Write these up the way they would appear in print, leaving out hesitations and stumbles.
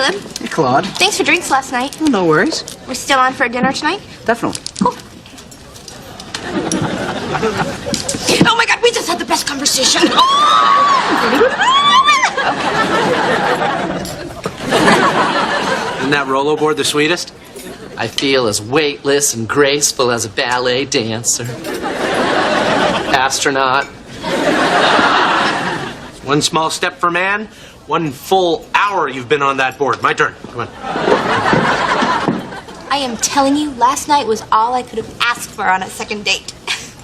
Caleb. Hey, Claude. Thanks for drinks last night. Oh, no worries. We're still on for dinner tonight? Definitely. Cool. Oh my God, we just had the best conversation. Isn't that rollerboard the sweetest? I feel as weightless and graceful as a ballet dancer. Astronaut. One small step for man, one full hour you've been on that board. My turn. Come on. I am telling you, last night was all I could have asked for on a second date.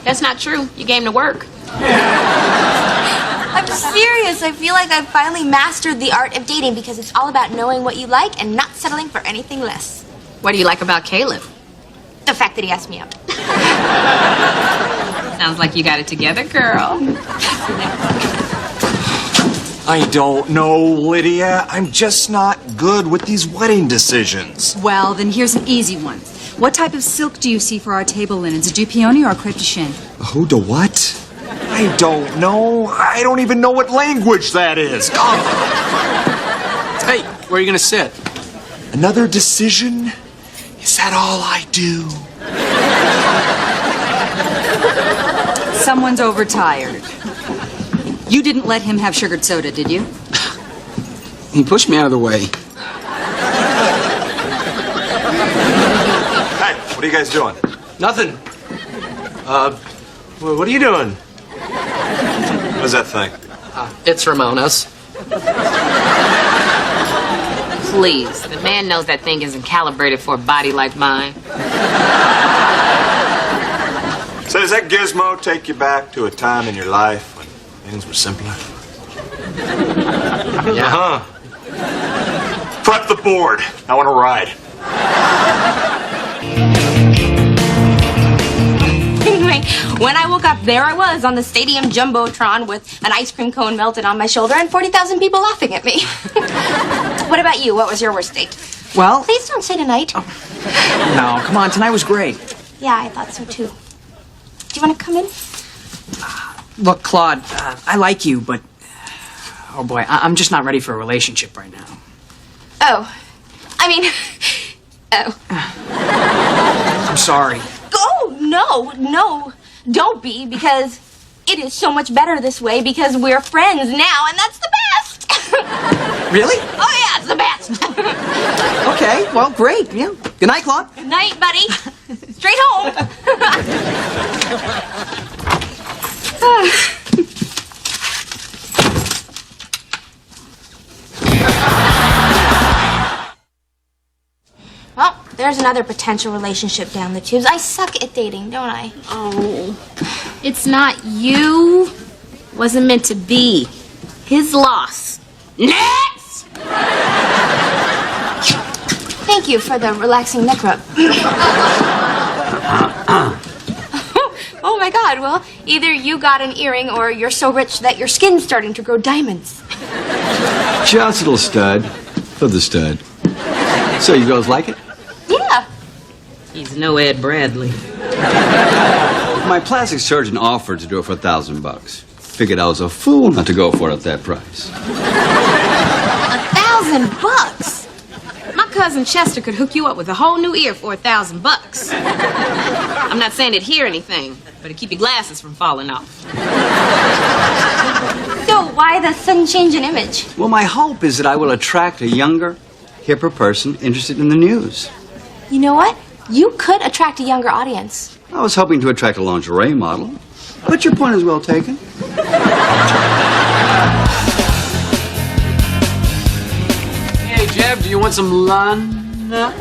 That's not true. You game to work. I'm serious. I feel like I've finally mastered the art of dating because it's all about knowing what you like and not settling for anything less. What do you like about Caleb? The fact that he asked me out. Sounds like you got it together, girl. I don't know, Lydia. I'm just not good with these wedding decisions. Well, then here's an easy one. What type of silk do you see for our table linens? A dupioni or a crepe de chine? Who to what? I don't know. I don't even know what language that is. Oh. Hey, where are you going to sit? Another decision? Is that all I do? Someone's overtired. You didn't let him have sugared soda, did you? He pushed me out of the way. Hey, what are you guys doing? Nothing. What are you doing? What is that thing? It's Ramona's. Please. The man knows that thing isn't calibrated for a body like mine. So does that gizmo take you back to a time in your life when things were simpler? Yeah. Prep the board. I want to ride. Anyway, when I woke up, there I was on the stadium jumbotron with an ice cream cone melted on my shoulder and 40,000 people laughing at me. What about you? What was your worst date? Well... Please don't say tonight. Oh. No, come on. Tonight was great. Yeah, I thought so too. Do you want to come in? Look, Claude, I like you, but... Oh, boy, I'm just not ready for a relationship right now. Oh. I mean... Oh. I'm sorry. Oh, no. Don't be, because it is so much better this way because we're friends now, and that's the best. Really? Oh, yeah, it's the best. Okay, well, great. Yeah. Good night, Claude. Good night, buddy. Straight home. Well, there's another potential relationship down the tubes. I suck at dating, don't I? Oh, it's not you. Wasn't meant to be. His loss. Next! Thank you for the relaxing neck rub. Oh my God, well, either you got an earring or you're so rich that your skin's starting to grow diamonds. Just a little stud for the stud. So you girls like it? Yeah. He's no Ed Bradley. My plastic surgeon offered to do it for $1,000. Figured I was a fool not to go for it at that price. $1,000? My cousin Chester could hook you up with a whole new ear for $1,000. I'm not saying it'd hear anything, but it'd keep your glasses from falling off. So why the sudden change in image? Well, my hope is that I will attract a younger, hipper person interested in the news. You know what? You could attract a younger audience. I was hoping to attract a lingerie model, but your point is well taken. Hey, Jeb, do you want some lana?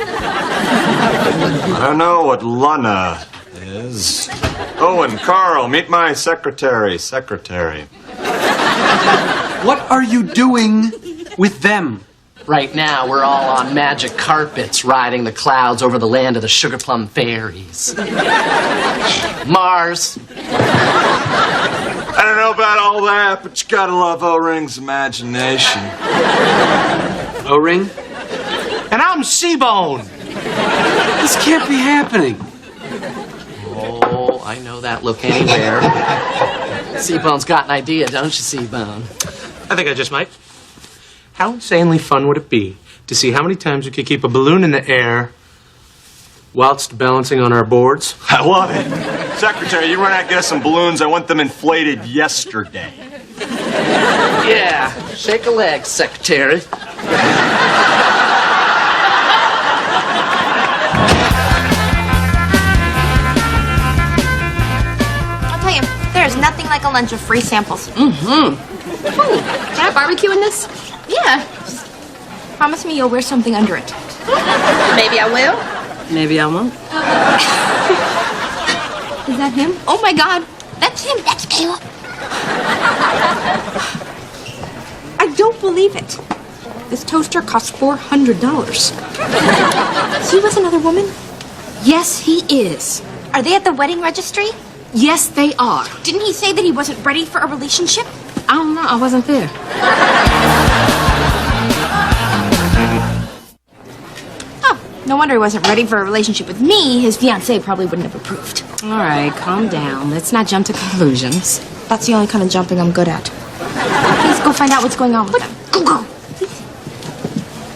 I don't know what Lana is. Oh, and Carl, meet my secretary. What are you doing with them? Right now, we're all on magic carpets riding the clouds over the land of the sugar plum fairies. Mars. I don't know about all that, but you gotta love O-Ring's imagination. O-ring? And I'm C-Bone. This can't be happening. Oh, I know that look anywhere. C-Bone's got an idea, don't you, C-Bone? I think I just might. How insanely fun would it be to see how many times we could keep a balloon in the air whilst balancing on our boards. I love it. Secretary, you run out and get us some balloons. I want them inflated yesterday. Yeah, shake a leg, Secretary. I'll tell you, there's nothing like a lunch of free samples. Can I barbecue in this? Yeah. Just promise me you'll wear something under it. Maybe I will. Maybe I won't. Is that him? Oh my God. That's him. That's Caleb. I don't believe it. This toaster cost $400. Is he with another woman? Yes, he is. Are they at the wedding registry? Yes, they are. Didn't he say that he wasn't ready for a relationship? I don't know. I wasn't there. Oh, no wonder he wasn't ready for a relationship with me. His fiancée probably wouldn't have approved. All right, calm down. Let's not jump to conclusions. That's the only kind of jumping I'm good at. Please go find out what's going on with them. Go.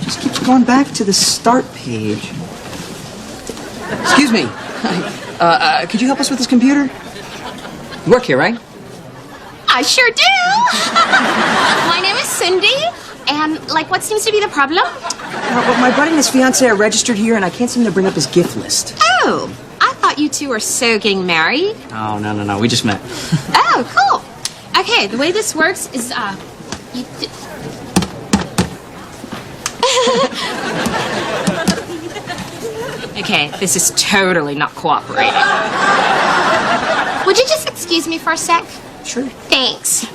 Just keeps going back to the start page. Excuse me. Could you help us with this computer? You work here, right? I sure do. My name is Cindy. And, what seems to be the problem? Well, my buddy and his fiancée are registered here, and I can't seem to bring up his gift list. Oh, I thought you two were so getting married. Oh, no. We just met. Oh, cool. Okay, the way this works is, you Okay, this is totally not cooperating. Would you just excuse me for a sec? Sure. Thanks.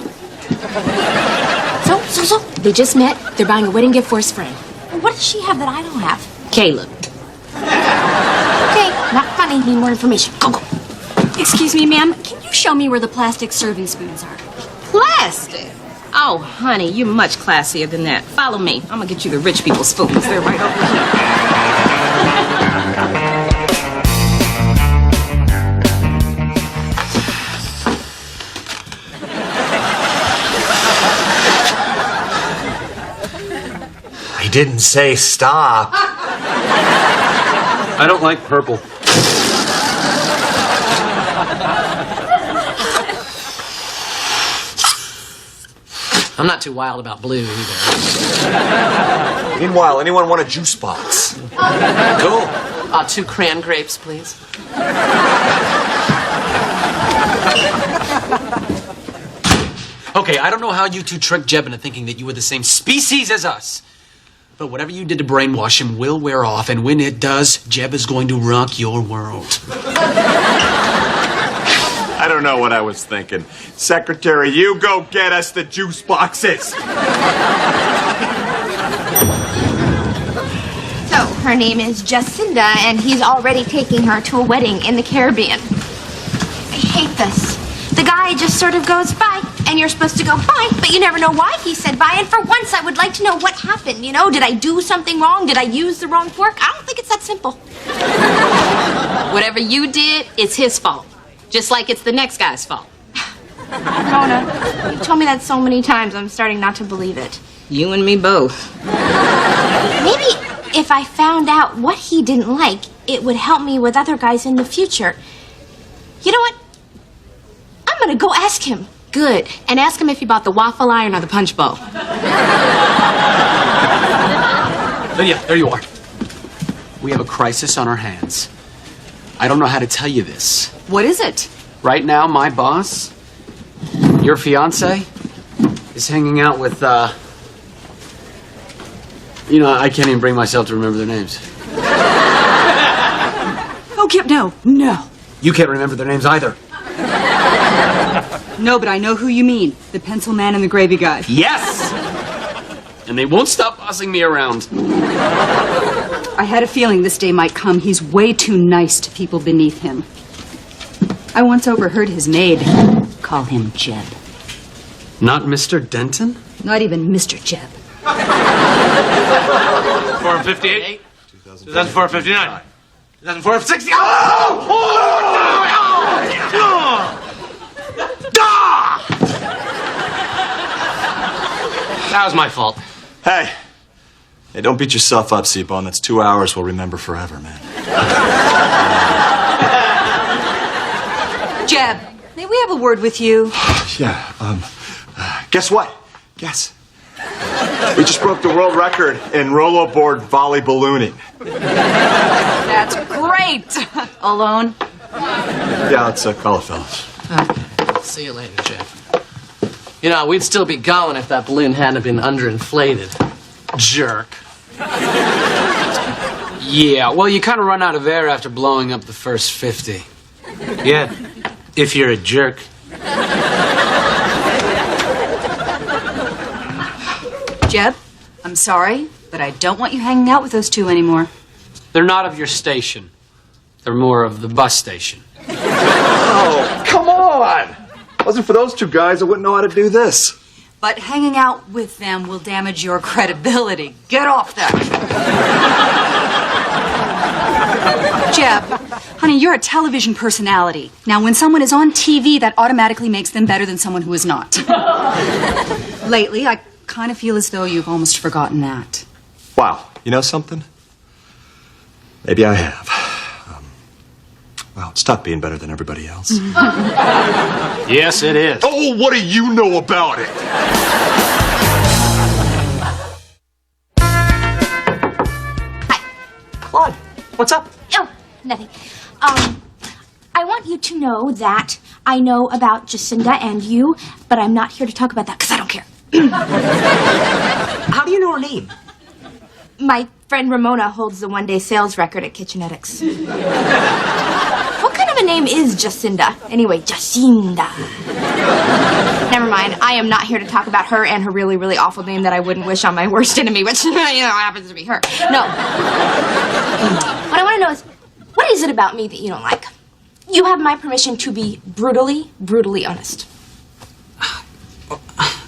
So, they just met. They're buying a wedding gift for his friend. What does she have that I don't have? Caleb. Okay, not funny. Need more information. Go. Excuse me, ma'am. Can you show me where the plastic serving spoons are? Plastic? Oh, honey, you're much classier than that. Follow me. I'm gonna get you the rich people's spoons. They're right over here. He didn't say stop. I don't like purple. I'm not too wild about blue either. Meanwhile, anyone want a juice box? Cool. 2 cran grapes, please. Okay, I don't know how you two tricked Jeb into thinking that you were the same species as us. But whatever you did to brainwash him will wear off, and when it does, Jeb is going to rock your world. I don't know what I was thinking. Secretary, you go get us the juice boxes. So, her name is Jacinda, and he's already taking her to a wedding in the Caribbean. I hate this. The guy just sort of goes, bye, and you're supposed to go, bye, but you never know why he said bye, and for once I would like to know what happened, you know? Did I do something wrong? Did I use the wrong fork? I don't think it's that simple. Whatever you did, it's his fault. Just like it's the next guy's fault. Mona, you've told me that so many times, I'm starting not to believe it. You and me both. Maybe if I found out what he didn't like, it would help me with other guys in the future. You know what? I'm gonna go ask him. Good. And ask him if he bought the waffle iron or the punch bowl. Lydia, there you are. We have a crisis on our hands. I don't know how to tell you this. What is it? Right now, my boss, your fiance, is hanging out with, I can't even bring myself to remember their names. Oh, Kip, no. You can't remember their names either. No, but I know who you mean. The pencil man and the gravy guy. Yes! And they won't stop bossing me around. I had a feeling this day might come. He's way too nice to people beneath him. I once overheard his maid call him Jeb. Not Mr. Denton? Not even Mr. Jeb. 458. 2459. 2460. That was my fault. Hey, Hey, don't beat yourself up, Seabone. That's 2 hours we'll remember forever, man. Jeb, may we have a word with you? Yeah, guess what? Guess. We just broke the world record in rollerboard volley ballooning. That's great. Alone? Yeah, let's call it, fellas. Okay. See you later, Jeff. You know, we'd still be going if that balloon hadn't been underinflated. Jerk. Yeah, well, you kind of run out of air after blowing up the first 50. Yeah, if you're a jerk. Jeb, I'm sorry, but I don't want you hanging out with those two anymore. They're not of your station. They're more of the bus station. Oh, come on! Wasn't for those two guys, I wouldn't know how to do this. But hanging out with them will damage your credibility. Get off that. Jeb, honey, you're a television personality. Now, when someone is on TV, that automatically makes them better than someone who is not. Lately, I kind of feel as though you've almost forgotten that. Wow, you know something? Maybe I have. Well, stop being better than everybody else. Yes, it is. Oh, what do you know about it? Claude, what's up? Oh, nothing. I want you to know that I know about Jacinda and you, but I'm not here to talk about that because I don't care. How do you know her name? My friend Ramona holds the one-day sales record at Kitchenetics. What kind of a name is Jacinda? Anyway, Jacinda. Never mind. I am not here to talk about her and her really, really awful name that I wouldn't wish on my worst enemy, which, happens to be her. No. What I want to know is, what is it about me that you don't like? You have my permission to be brutally, brutally honest.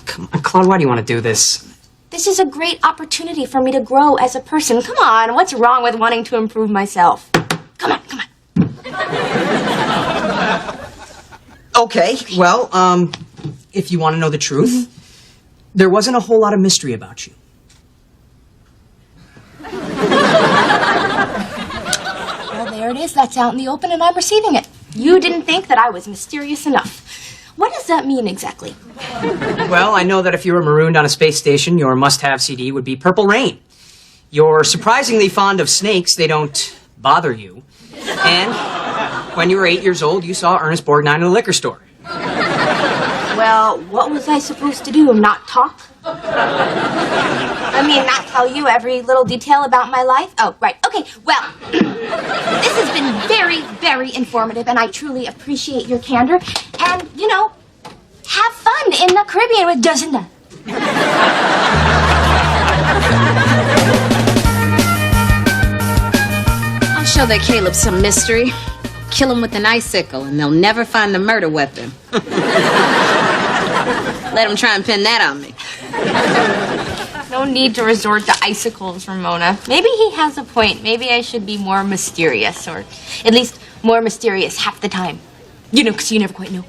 Come on, Claude, why do you want to do this? This is a great opportunity for me to grow as a person. Come on, what's wrong with wanting to improve myself? Come on, come on. Okay, well, if you want to know the truth, there wasn't a whole lot of mystery about you. Well, there it is. That's out in the open, and I'm receiving it. You didn't think that I was mysterious enough. What does that mean exactly? Well, I know that if you were marooned on a space station, your must-have CD would be Purple Rain. You're surprisingly fond of snakes. They don't bother you. And when you were 8 years old, you saw Ernest Borgnine in a liquor store. Well, what was I supposed to do? Not talk? I mean, not tell you every little detail about my life? Oh, right. Okay, well, this has been very, very informative, and I truly appreciate your candor. And, have fun in the Caribbean with Jacinda. I'll show that Caleb some mystery. Kill him with an icicle, and they'll never find the murder weapon. Let him try and pin that on me. No need to resort to icicles, Ramona. Maybe he has a point. Maybe I should be more mysterious, or at least more mysterious half the time. Because you never quite know.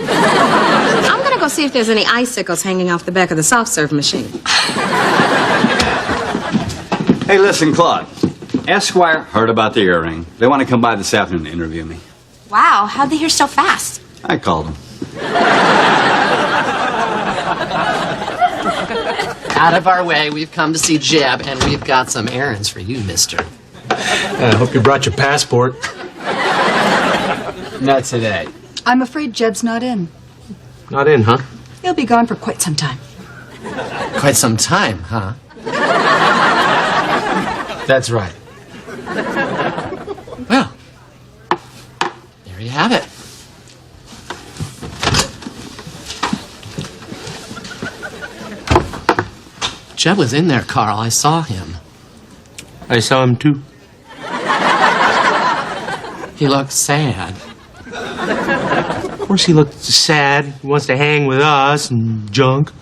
I'm gonna go see if there's any icicles hanging off the back of the soft serve machine. Hey, listen, Claude. Esquire heard about the earring. They want to come by this afternoon to interview me. Wow, how'd they hear so fast? I called them. Out of our way, we've come to see Jeb, and we've got some errands for you, mister. I hope you brought your passport. Not today. I'm afraid Jeb's not in. Not in, huh? He'll be gone for quite some time. Quite some time, huh? That's right. Well, there you have it. Jeb was in there, Carl. I saw him. I saw him too. He looked sad. Of course he looked sad. He wants to hang with us and junk.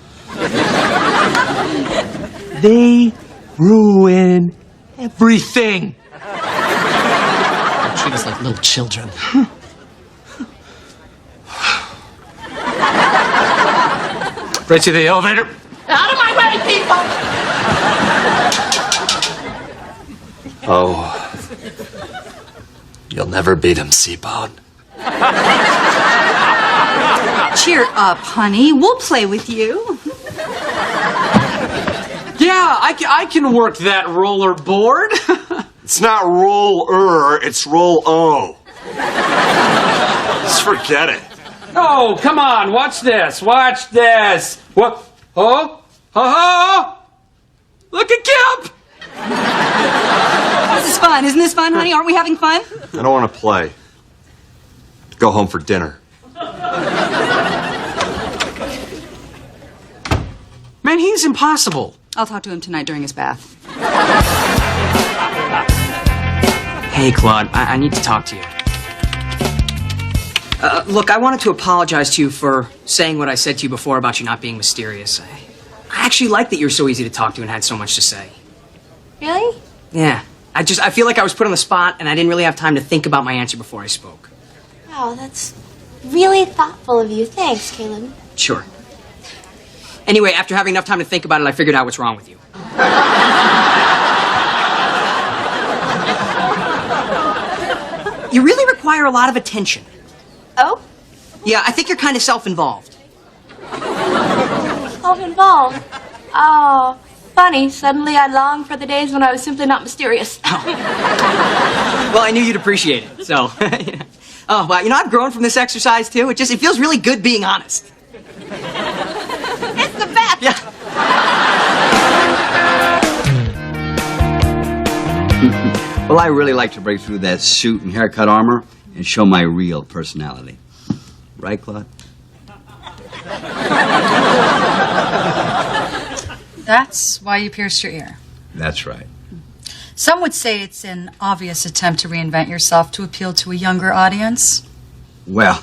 They ruin everything. They treat us like little children. Right to the elevator. Out of my way, people! Oh. You'll never beat him, Seabone. Cheer up, honey. We'll play with you. Yeah, I can work that roller board. It's not roll-er, it's roll-o. Just forget it. Oh, come on, watch this. Watch this. What? Oh? Oh? Look at Kip! This is fun. Isn't this fun, honey? Aren't we having fun? I don't want to play. Go home for dinner. Man, he's impossible. I'll talk to him tonight during his bath. Hey, Claude, I need to talk to you. Look, I wanted to apologize to you for saying what I said to you before about you not being mysterious. I actually like that you're so easy to talk to and had so much to say. Really? Yeah. I feel like I was put on the spot and I didn't really have time to think about my answer before I spoke. Wow, that's really thoughtful of you. Thanks, Caleb. Sure. Anyway, after having enough time to think about it, I figured out what's wrong with you. You really require a lot of attention. Oh? Yeah, I think you're kind of self-involved. Self-involved? Oh, funny. Suddenly I long for the days when I was simply not mysterious. Well, I knew you'd appreciate it, so. Oh, well, I've grown from this exercise, too. It feels really good being honest. It's the best! Yeah. Well, I really like to break through that suit and haircut armor and show my real personality. Right, Claude? That's why you pierced your ear. That's right. Some would say it's an obvious attempt to reinvent yourself to appeal to a younger audience. Well,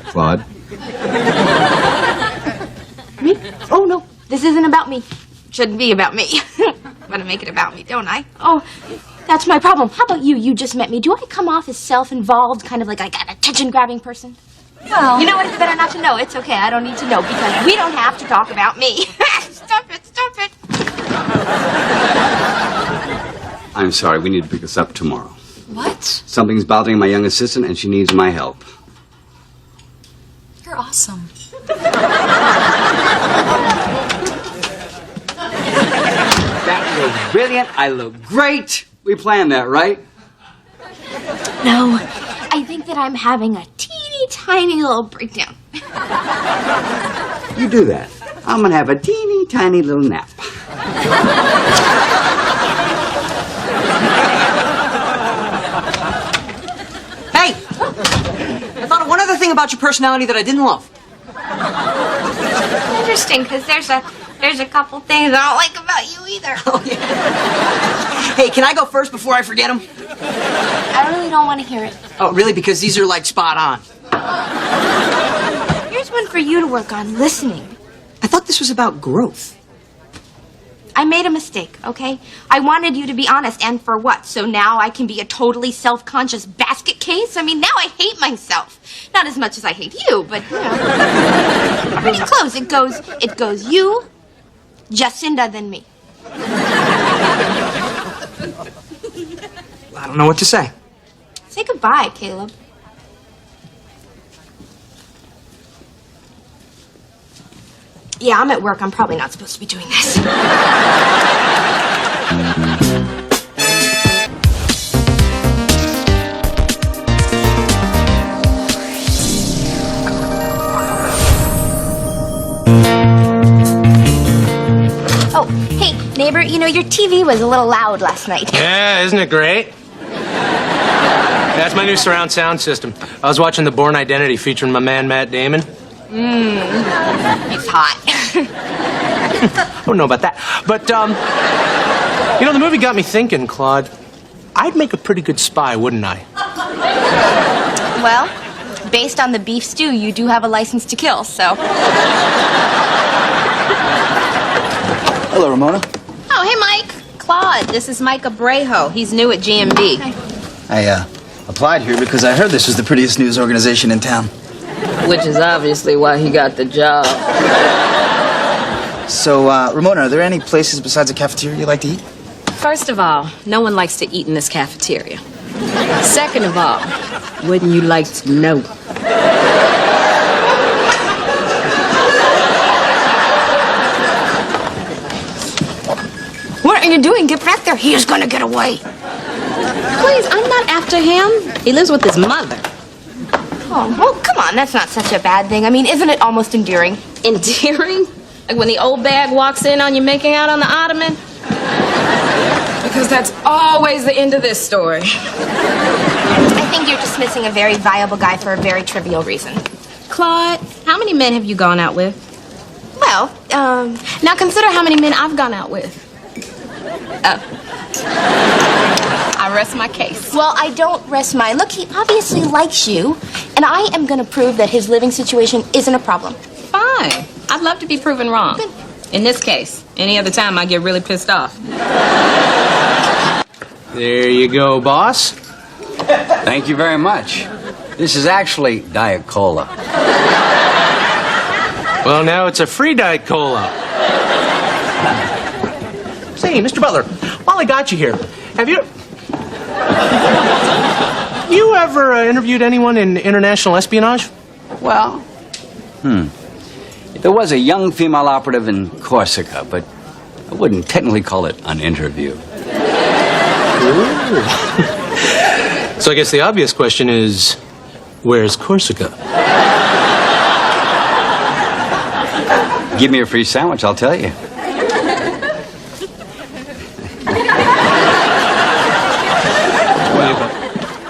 Claude? Me? Oh, no. This isn't about me. Shouldn't be about me. I'm gonna make it about me, don't I? Oh, that's my problem. How about you? You just met me. Do I come off as self-involved, kind of like an attention-grabbing person? Well, You know what? It's better not to know. It's okay. I don't need to know because we don't have to talk about me. Stop it. Stop it. I'm sorry, we need to pick this up tomorrow. what? Something's bothering my young assistant and she needs my help. You're awesome. That was brilliant. I look great. We planned that, right? No, I think that I'm having a teeny tiny little breakdown. You do that. I'm gonna have a teeny tiny little nap. Hey! I thought of one other thing about your personality that I didn't love. Interesting, because there's a couple things I don't like about you either. Oh, yeah. Hey, can I go first before I forget them? I really don't want to hear it. Oh, really? Because these are, like, spot on. Here's one for you to work on, listening. I thought this was about growth. I made a mistake, okay? I wanted you to be honest, and for what? So now I can be a totally self-conscious basket case? I mean, now I hate myself. Not as much as I hate you, but, pretty close. It goes you, Jacinda, then me. I don't know what to say. Say goodbye, Caleb. Yeah, I'm at work. I'm probably not supposed to be doing this. Oh, hey, neighbor, your TV was a little loud last night. Yeah, isn't it great? That's my new surround sound system. I was watching The Bourne Identity featuring my man Matt Damon. It's hot. I don't know about that. But, the movie got me thinking, Claude. I'd make a pretty good spy, wouldn't I? Well, based on the beef stew, you do have a license to kill, so. Hello, Ramona. Oh, hey, Mike. Claude, this is Mike Abrejo. He's new at GMB. I applied here because I heard this was the prettiest news organization in town. Which is obviously why he got the job. So, Ramona, are there any places besides the cafeteria you like to eat? First of all, no one likes to eat in this cafeteria. Second of all, wouldn't you like to know? What are you doing? Get back there. He is going to get away. Please, I'm not after him. He lives with his mother. Oh, well, come on. That's not such a bad thing. I mean, isn't it almost endearing? Endearing? Like when the old bag walks in on you making out on the ottoman? Because that's always the end of this story. I think you're dismissing a very viable guy for a very trivial reason. Claude, how many men have you gone out with? Well, Now consider how many men I've gone out with. I rest my case. well, I don't rest mine. Look, he obviously likes you, and I am going to prove that his living situation isn't a problem. Fine. I'd love to be proven wrong. Good. In this case. Any other time, I get really pissed off. There you go, boss. Thank you very much. This is actually Diet Cola. Well, now it's a free Diet Cola. Say, Mr. Butler, while I got you here, have you ever interviewed anyone in international espionage? Well, there was a young female operative in Corsica, but I wouldn't technically call it an interview. So I guess the obvious question is, where's Corsica? Give me a free sandwich, I'll tell you.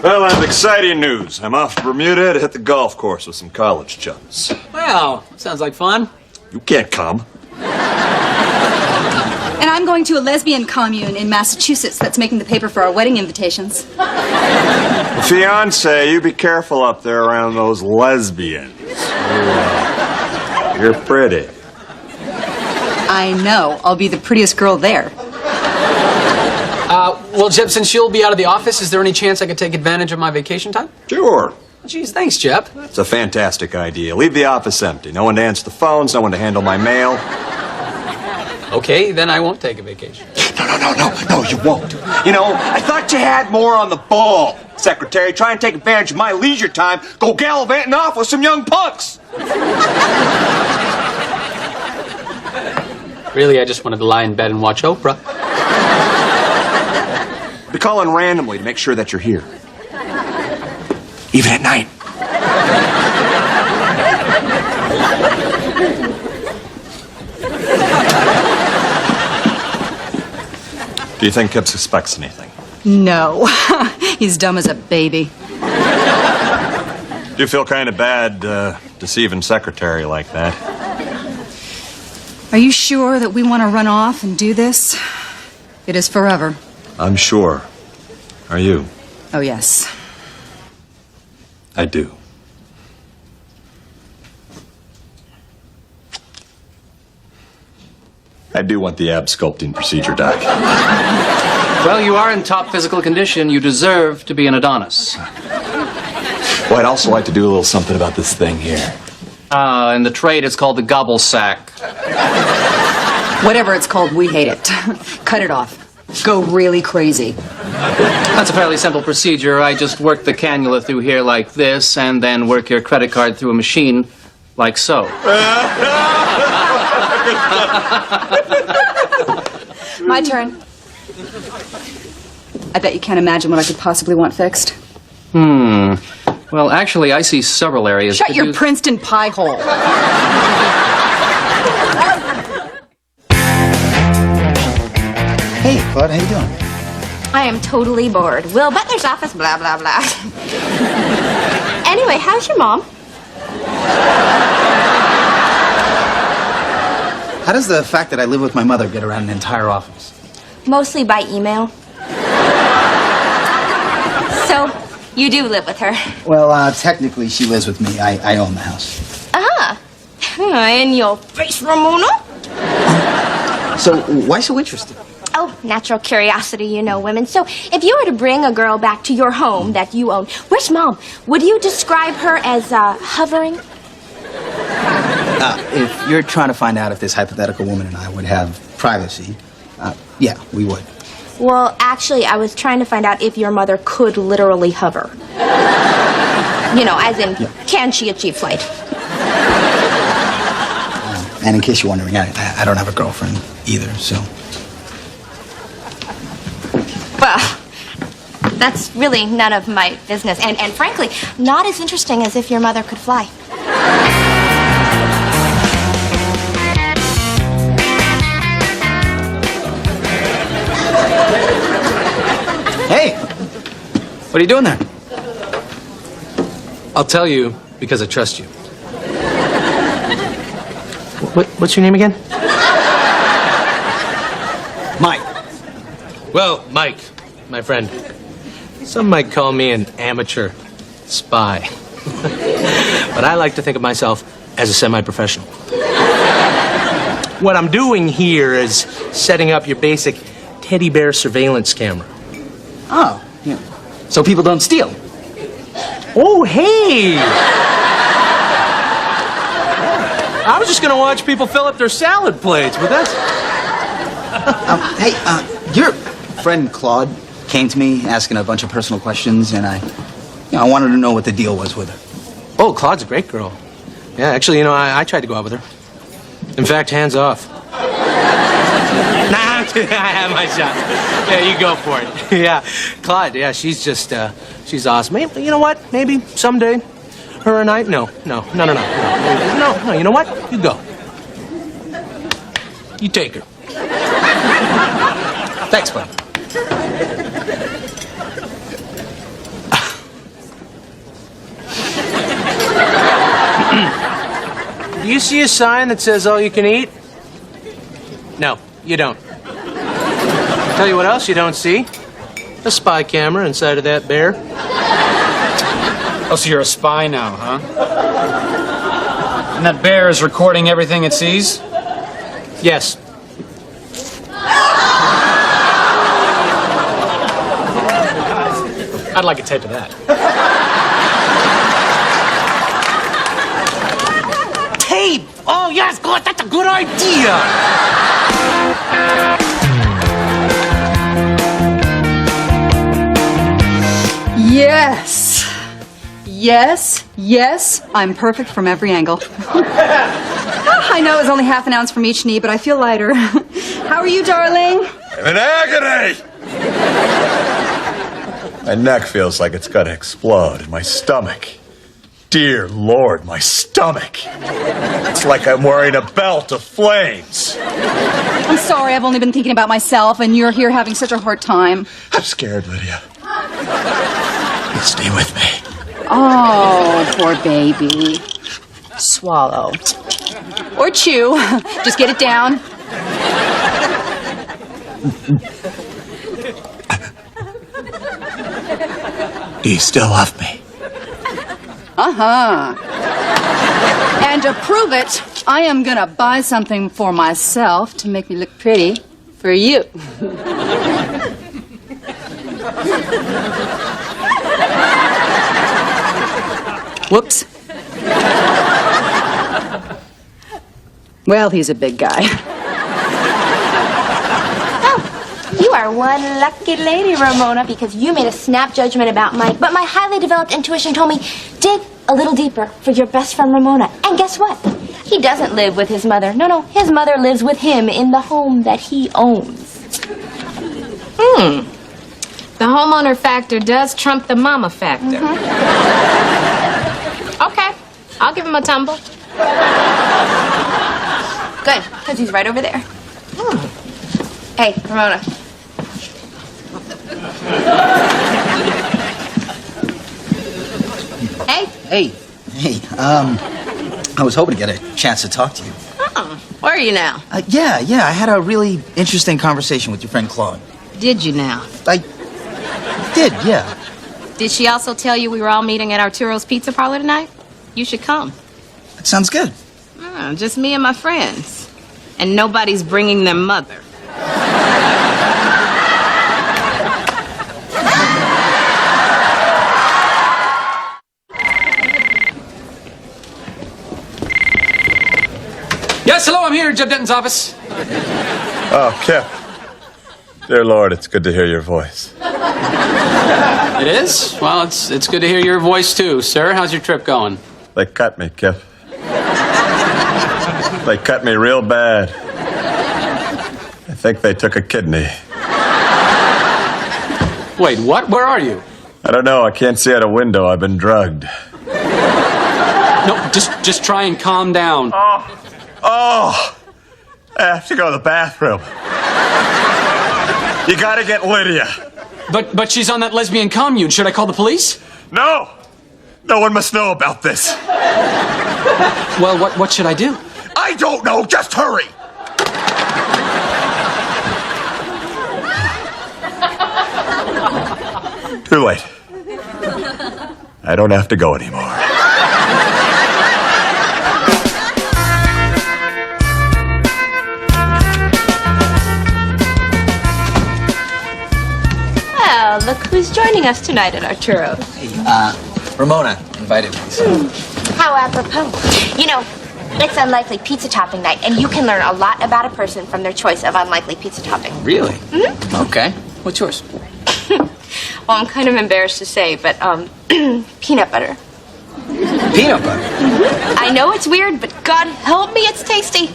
Well, I have exciting news. I'm off to Bermuda to hit the golf course with some college chums. Well, sounds like fun. You can't come. And I'm going to a lesbian commune in Massachusetts that's making the paper for our wedding invitations. Fiance, you be careful up there around those lesbians. You're pretty. I know. I'll be the prettiest girl there. Well, Jeb, since you'll be out of the office, is there any chance I could take advantage of my vacation time? Sure. Geez, thanks, Jeb. It's a fantastic idea. Leave the office empty. No one to answer the phones, no one to handle my mail. Okay, then I won't take a vacation. No, you won't. You know, I thought you had more on the ball. Secretary, try and take advantage of my leisure time. Go gallivanting off with some young punks. Really, I just wanted to lie in bed and watch Oprah. Be calling randomly to make sure that you're here. Even at night. Do you think Kip suspects anything? No. He's dumb as a baby. Do you feel kind of bad deceiving Secretary like that? Are you sure that we want to run off and do this? It is forever. I'm sure. Are you? Oh, yes. I do. I do want the ab sculpting procedure, Doc. Well, you are in top physical condition. You deserve to be an Adonis. Well, I'd also like to do a little something about this thing here. In the trade, it's called the gobble sack. Whatever it's called, we hate it. Cut it off. Go really crazy. That's a fairly simple procedure. I just work the cannula through here like this, and then work your credit card through a machine like so. My turn. I bet you can't imagine what I could possibly want fixed. Well, actually, I see several areas. Shut your Princeton pie hole. Hey, Claude, how you doing? I am totally bored. Will Butler's office, blah, blah, blah. Anyway, how's your mom? How does the fact that I live with my mother get around an entire office? Mostly by email. So, you do live with her. Well, technically, she lives with me. I own the house. Ah. In your face, Ramona. So, why so interested? Oh, natural curiosity, you know, women. So, if you were to bring a girl back to your home that you own, where's Mom? Would you describe her as hovering? If you're trying to find out if this hypothetical woman and I would have privacy, yeah, we would. Well, actually, I was trying to find out if your mother could literally hover. You know, as in, can she achieve flight? And in case you're wondering, I don't have a girlfriend either, so. Well, that's really none of my business. And frankly, not as interesting as if your mother could fly. Hey! What are you doing there? I'll tell you because I trust you. What's your name again? Mike. Well, Mike, my friend. Some might call me an amateur spy. But I like to think of myself as a semi-professional. What I'm doing here is setting up your basic teddy bear surveillance camera. Oh, yeah. So people don't steal. Oh, hey! I was just gonna watch people fill up their salad plates, but that's... Hey, your friend Claude came to me asking a bunch of personal questions, and I wanted to know what the deal was with her. Oh, Claude's a great girl. Yeah, actually, I tried to go out with her. In fact, hands off. Nah, I have my shot. Yeah, you go for it. Yeah, Claude, yeah, she's just, she's awesome. Maybe, you know what? Maybe someday, her and I, no, you know what? You go. You take her. Thanks, bud. Do you see a sign that says all you can eat? No, you don't. Tell you what else you don't see. A spy camera inside of that bear. Oh, so you're a spy now, huh? And that bear is recording everything it sees? Yes. I'd like a tape of that. Tape! Oh, yes, God, that's a good idea! Yes. Yes, I'm perfect from every angle. I know it's only half an ounce from each knee, but I feel lighter. How are you, darling? I'm in agony! My neck feels like it's gonna explode in my stomach. Dear Lord, my stomach. It's like I'm wearing a belt of flames. I'm sorry, I've only been thinking about myself, and you're here having such a hard time. I'm scared, Lydia. You stay with me. Oh, poor baby. Swallow. Or chew. Just get it down. Do you still love me? Uh-huh. And to prove it, I am gonna buy something for myself to make me look pretty for you. Whoops. Well, he's a big guy. Oh, you are one lucky lady, Ramona, because you made a snap judgment about Mike. But my highly developed intuition told me, dig a little deeper for your best friend, Ramona. And guess what? He doesn't live with his mother. No, his mother lives with him in the home that he owns. The homeowner factor does trump the mama factor. Okay, I'll give him a tumble. Good, because he's right over there. Hey, Ramona. Hey, I was hoping to get a chance to talk to you. Oh, where are you now? Yeah, I had a really interesting conversation with your friend Claude. Did you now? I did, yeah. Did she also tell you we were all meeting at Arturo's Pizza Parlor tonight? You should come. That sounds good. Oh, just me and my friends. And nobody's bringing their mother. Yes, hello, I'm here, Jeb Denton's office. Oh, Kip. Dear Lord, it's good to hear your voice. It is? Well, it's good to hear your voice, too. Sir, how's your trip going? They cut me, Kip. They cut me real bad. I think they took a kidney. Wait, what? Where are you? I don't know. I can't see out a window. I've been drugged. No, just try and calm down. Oh! I have to go to the bathroom. You gotta get Lydia. But she's on that lesbian commune. Should I call the police? No! No one must know about this. Well, what should I do? I don't know. Just hurry. Too late. I don't have to go anymore. Well, look who's joining us tonight at Arturo's. Hey, Ramona invited me. So. How apropos. You know, it's unlikely pizza topping night, and you can learn a lot about a person from their choice of unlikely pizza topping. Really? Mm-hmm. Okay. What's yours? Well, I'm kind of embarrassed to say, but, peanut butter. Peanut butter? Mm-hmm. I know it's weird, but God help me, it's tasty.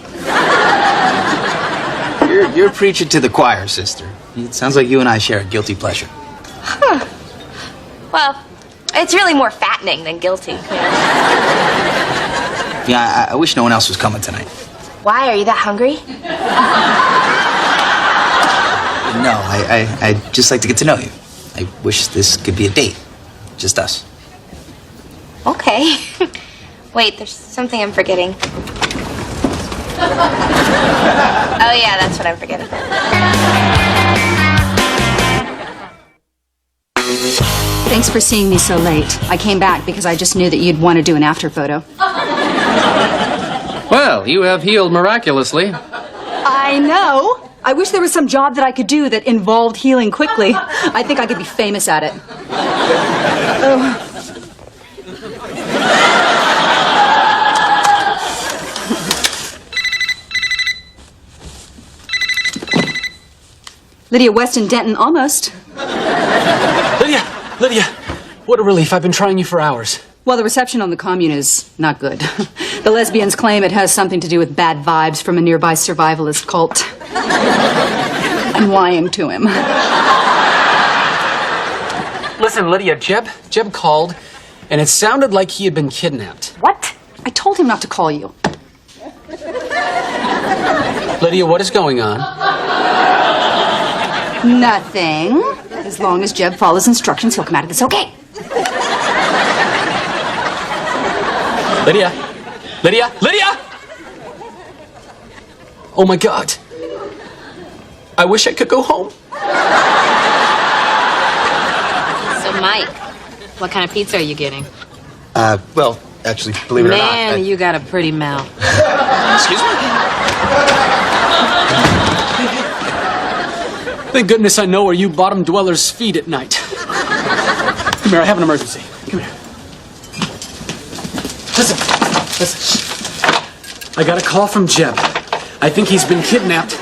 You're preaching to the choir, sister. It sounds like you and I share a guilty pleasure. Huh. Well, it's really more fattening than guilty. Yeah, I wish no one else was coming tonight. Why? Are you that hungry? No, I'd just like to get to know you. I wish this could be a date. Just us. Okay. Wait, there's something I'm forgetting. Oh, yeah, that's what I'm forgetting. Thanks for seeing me so late. I came back because I just knew that you'd want to do an after photo. Well, you have healed miraculously. I know. I wish there was some job that I could do that involved healing quickly. I think I could be famous at it. Oh. Lydia Weston Denton, almost. Lydia, what a relief. I've been trying you for hours. Well, the reception on the commune is not good. The lesbians claim it has something to do with bad vibes from a nearby survivalist cult. I'm lying to him. Listen, Lydia, Jeb called, and it sounded like he had been kidnapped. What? I told him not to call you. Lydia, what is going on? Nothing. As long as Jeb follows instructions, he'll come out of this okay. Lydia! Oh my God. I wish I could go home. So, Mike, what kind of pizza are you getting? Well, actually, believe it or not. Man, you got a pretty mouth. Excuse me? Thank goodness I know where you bottom dwellers feed at night. Come here, I have an emergency. Come here. Listen. I got a call from Jeb. I think he's been kidnapped.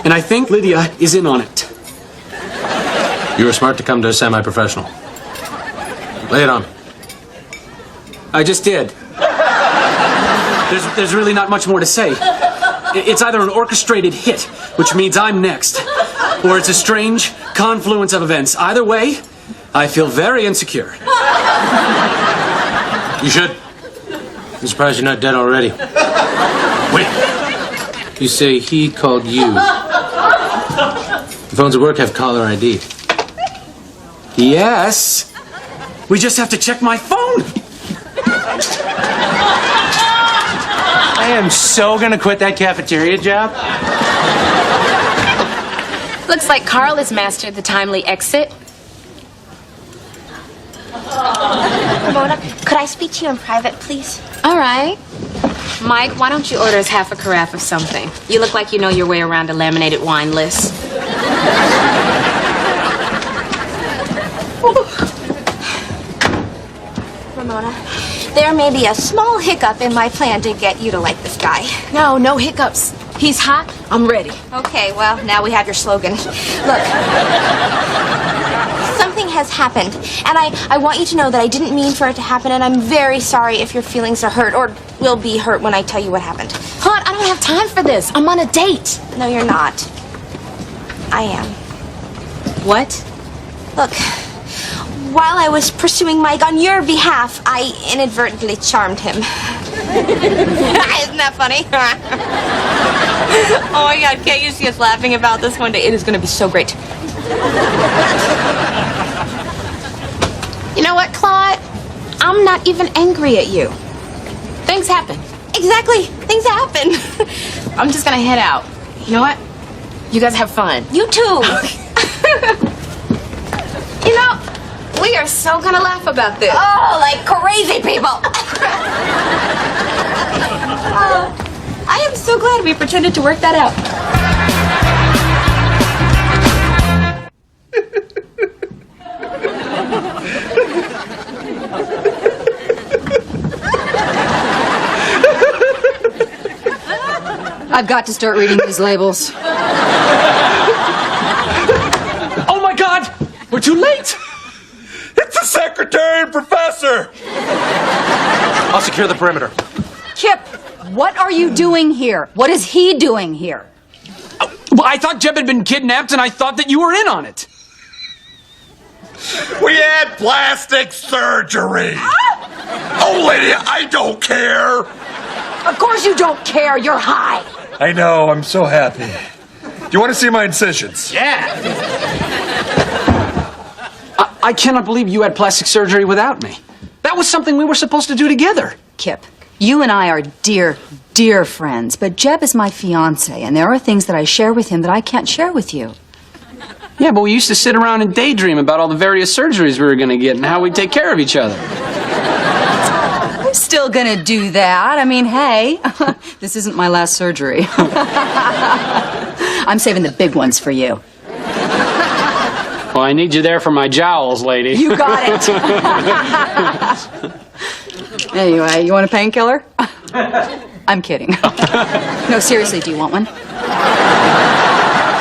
And I think Lydia is in on it. You were smart to come to a semi-professional. Lay it on. I just did. There's really not much more to say. It's either an orchestrated hit, which means I'm next, or it's a strange confluence of events. Either way, I feel very insecure. You should. I'm surprised you're not dead already. Wait. You say he called you. The phones at work have caller ID. Yes. We just have to check my phone. I am so gonna quit that cafeteria job. Looks like Carl has mastered the timely exit. Ramona, could I speak to you in private, please? All right. Mike, why don't you order us half a carafe of something? You look like you know your way around a laminated wine list. Ramona, there may be a small hiccup in my plan to get you to like this guy. No hiccups. He's hot, I'm ready. Okay, well, now we have your slogan. Look, something has happened, and I want you to know that I didn't mean for it to happen, and I'm very sorry if your feelings are hurt, or will be hurt when I tell you what happened. Claude, I don't have time for this. I'm on a date. No, you're not. I am. What? Look, while I was pursuing Mike on your behalf, I inadvertently charmed him. Isn't that funny? Oh my God, can't you see us laughing about this one day? It is going to be so great. You know what, Claude? I'm not even angry at you. Things happen. Exactly. Things happen. I'm just gonna head out. You know what? You guys have fun. You too. You know, we are so gonna laugh about this. Oh, like crazy people. I am so glad we pretended to work that out. I've got to start reading these labels. Oh my God! We're too late! It's the secretary and professor! I'll secure the perimeter. Kip, what are you doing here? What is he doing here? Well, I thought Jeb had been kidnapped, and I thought that you were in on it. We had plastic surgery! Oh, lady, I don't care! Of course you don't care. You're high. I know, I'm so happy. Do you want to see my incisions? Yeah! I cannot believe you had plastic surgery without me. That was something we were supposed to do together. Kip, you and I are dear, dear friends, but Jeb is my fiance, and there are things that I share with him that I can't share with you. Yeah, but we used to sit around and daydream about all the various surgeries we were going to get and how we'd take care of each other. I'm still gonna do that. I mean, hey, this isn't my last surgery. I'm saving the big ones for you. Well, I need you there for my jowls, lady. You got it. Anyway, you want a painkiller? I'm kidding. No, seriously, do you want one?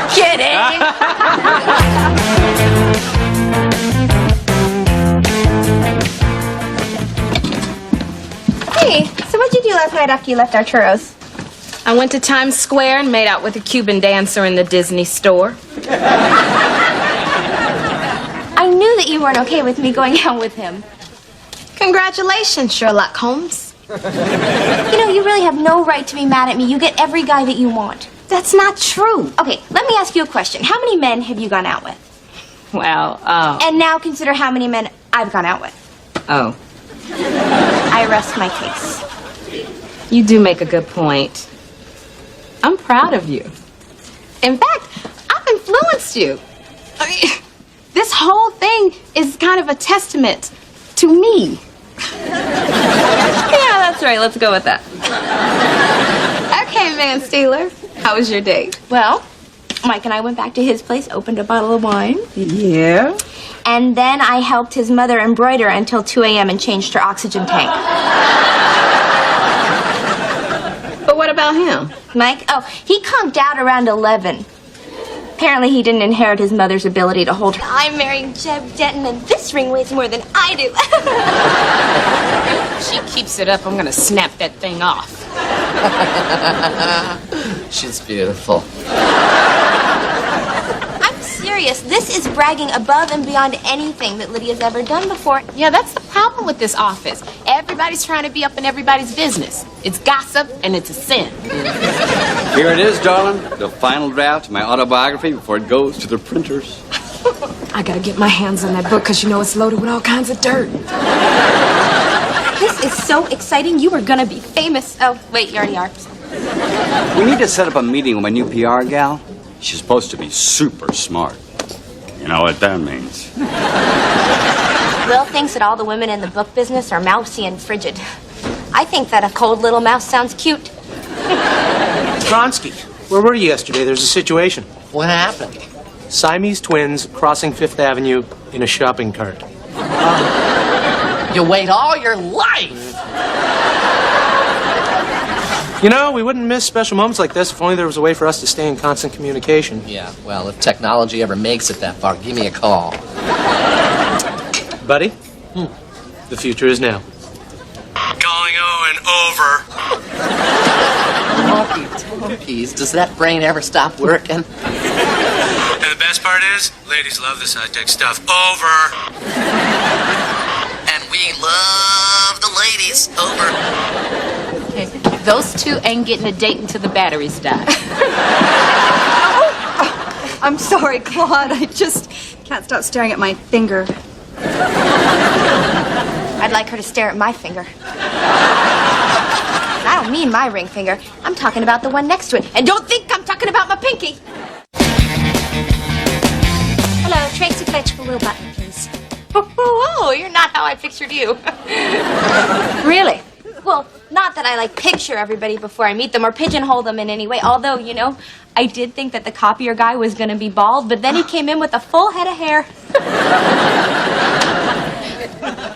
Kidding. Hey, so what'd you do last night after you left our churros? I went to Times Square and made out with a Cuban dancer in the Disney store. I knew that you weren't okay with me going out with him. Congratulations, Sherlock Holmes. You know, you really have no right to be mad at me. You get every guy that you want. That's not true. Okay, let me ask you a question. How many men have you gone out with? Well, And now consider how many men I've gone out with. Oh. I rest my case. You do make a good point. I'm proud of you. In fact, I've influenced you. I mean, this whole thing is kind of a testament to me. Yeah, that's right. Let's go with that. Okay, Man Stealer. How was your date? Well, Mike and I went back to his place, opened a bottle of wine. Yeah. And then I helped his mother embroider until 2 a.m. and changed her oxygen tank. But what about him? Mike? Oh, he conked out around 11. Apparently he didn't inherit his mother's ability to hold her. I'm marrying Jeb Denton, and this ring weighs more than I do. She keeps it up, I'm gonna snap that thing off. She's beautiful. I'm serious. This is bragging above and beyond anything that Lydia's ever done before. Yeah, that's the problem with this office. Everybody's trying to be up in everybody's business. It's gossip and it's a sin. Here it is, darling. The final draft of my autobiography before it goes to the printers. I gotta get my hands on that book because you know it's loaded with all kinds of dirt. This is so exciting. You are gonna be famous. Oh, wait, you already are. We need to set up a meeting with my new PR gal. She's supposed to be super smart. You know what that means. Will thinks that all the women in the book business are mousy and frigid. I think that a cold little mouse sounds cute. Tronsky, where were you yesterday? There's a situation. What happened? Siamese twins crossing Fifth Avenue in a shopping cart. You wait all your life. You know, we wouldn't miss special moments like this if only there was a way for us to stay in constant communication. Yeah, well, if technology ever makes it that far, give me a call. Buddy, the future is now. Calling Owen over. Talkies, does that brain ever stop working? And the best part is, ladies love this high-tech stuff. Over. And we love the ladies. Over. Okay, those two ain't getting a date until the batteries die. I'm sorry, Claude. I just can't stop staring at my finger. I'd like her to stare at my finger. I don't mean my ring finger. I'm talking about the one next to it. And don't think I'm talking about my pinky. Hello, Tracy Fletcher for Will Button, please. Oh, you're not how I pictured you. Really? Well, not that I picture everybody before I meet them or pigeonhole them in any way. Although, you know, I did think that the copier guy was going to be bald, but then he came in with a full head of hair.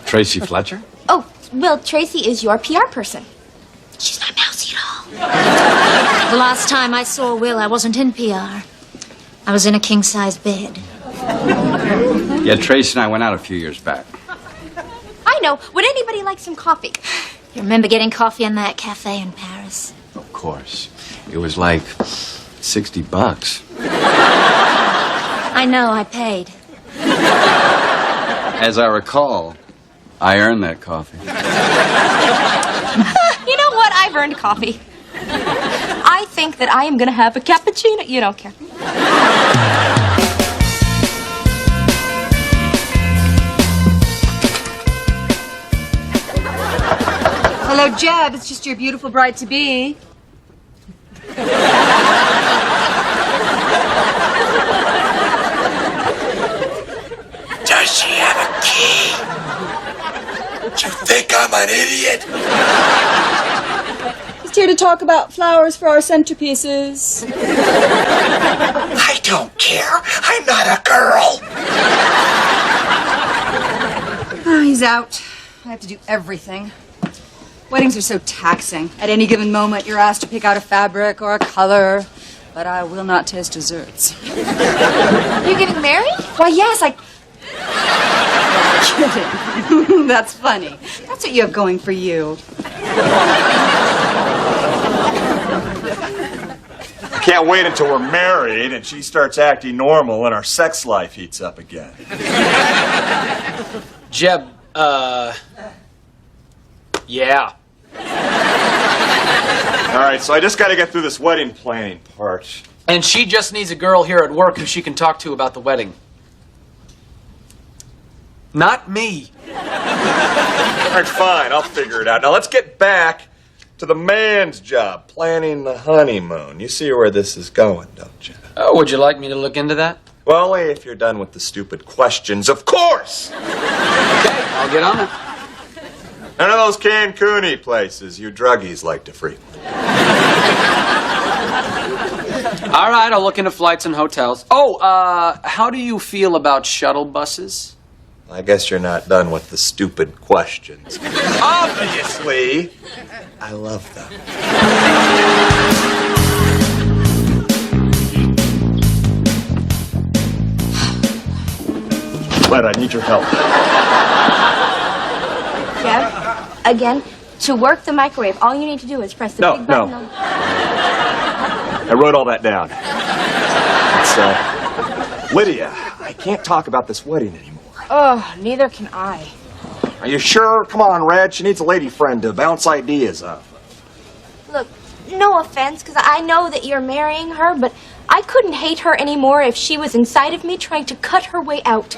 Tracy Fletcher? Oh, Will, Tracy is your PR person. She's not mousy at all. The last time I saw Will, I wasn't in PR. I was in a king-size bed. Yeah, Tracy and I went out a few years back. I know. Would anybody like some coffee? You remember getting coffee in that cafe in Paris? Of course. It was like $60. I know, I paid. As I recall, I earned that coffee. You know what? I've earned coffee. I think that I am going to have a cappuccino. You don't care. Hello, Jeb. It's just your beautiful bride-to-be. Does she have a key? You think I'm an idiot? Just here to talk about flowers for our centerpieces. I don't care. I'm not a girl. Oh, he's out. I have to do everything. Weddings are so taxing. At any given moment, you're asked to pick out a fabric or a color, but I will not taste desserts. You're getting married? Why, yes, Kidding. That's funny. That's what you have going for you. Can't wait until we're married and she starts acting normal and our sex life heats up again. Jeb, yeah. All right, so I just got to get through this wedding planning part. And she just needs a girl here at work who she can talk to about the wedding. Not me. All right, fine, I'll figure it out. Now let's get back to the man's job, planning the honeymoon. You see where this is going, don't you? Oh, would you like me to look into that? Well, only if you're done with the stupid questions, of course! Okay, I'll get on it. None of those Cancun-y places you druggies like to frequent. All right, I'll look into flights and hotels. Oh, how do you feel about shuttle buses? I guess you're not done with the stupid questions. Obviously, I love them. But I need your help. Jeff, again, to work the microwave, all you need to do is press the big button. No. I wrote all that down. It's, Lydia, I can't talk about this wedding anymore. Oh, neither can I. Are you sure? Come on, Red. She needs a lady friend to bounce ideas off. Look, no offense, because I know that you're marrying her, but I couldn't hate her anymore if she was inside of me trying to cut her way out.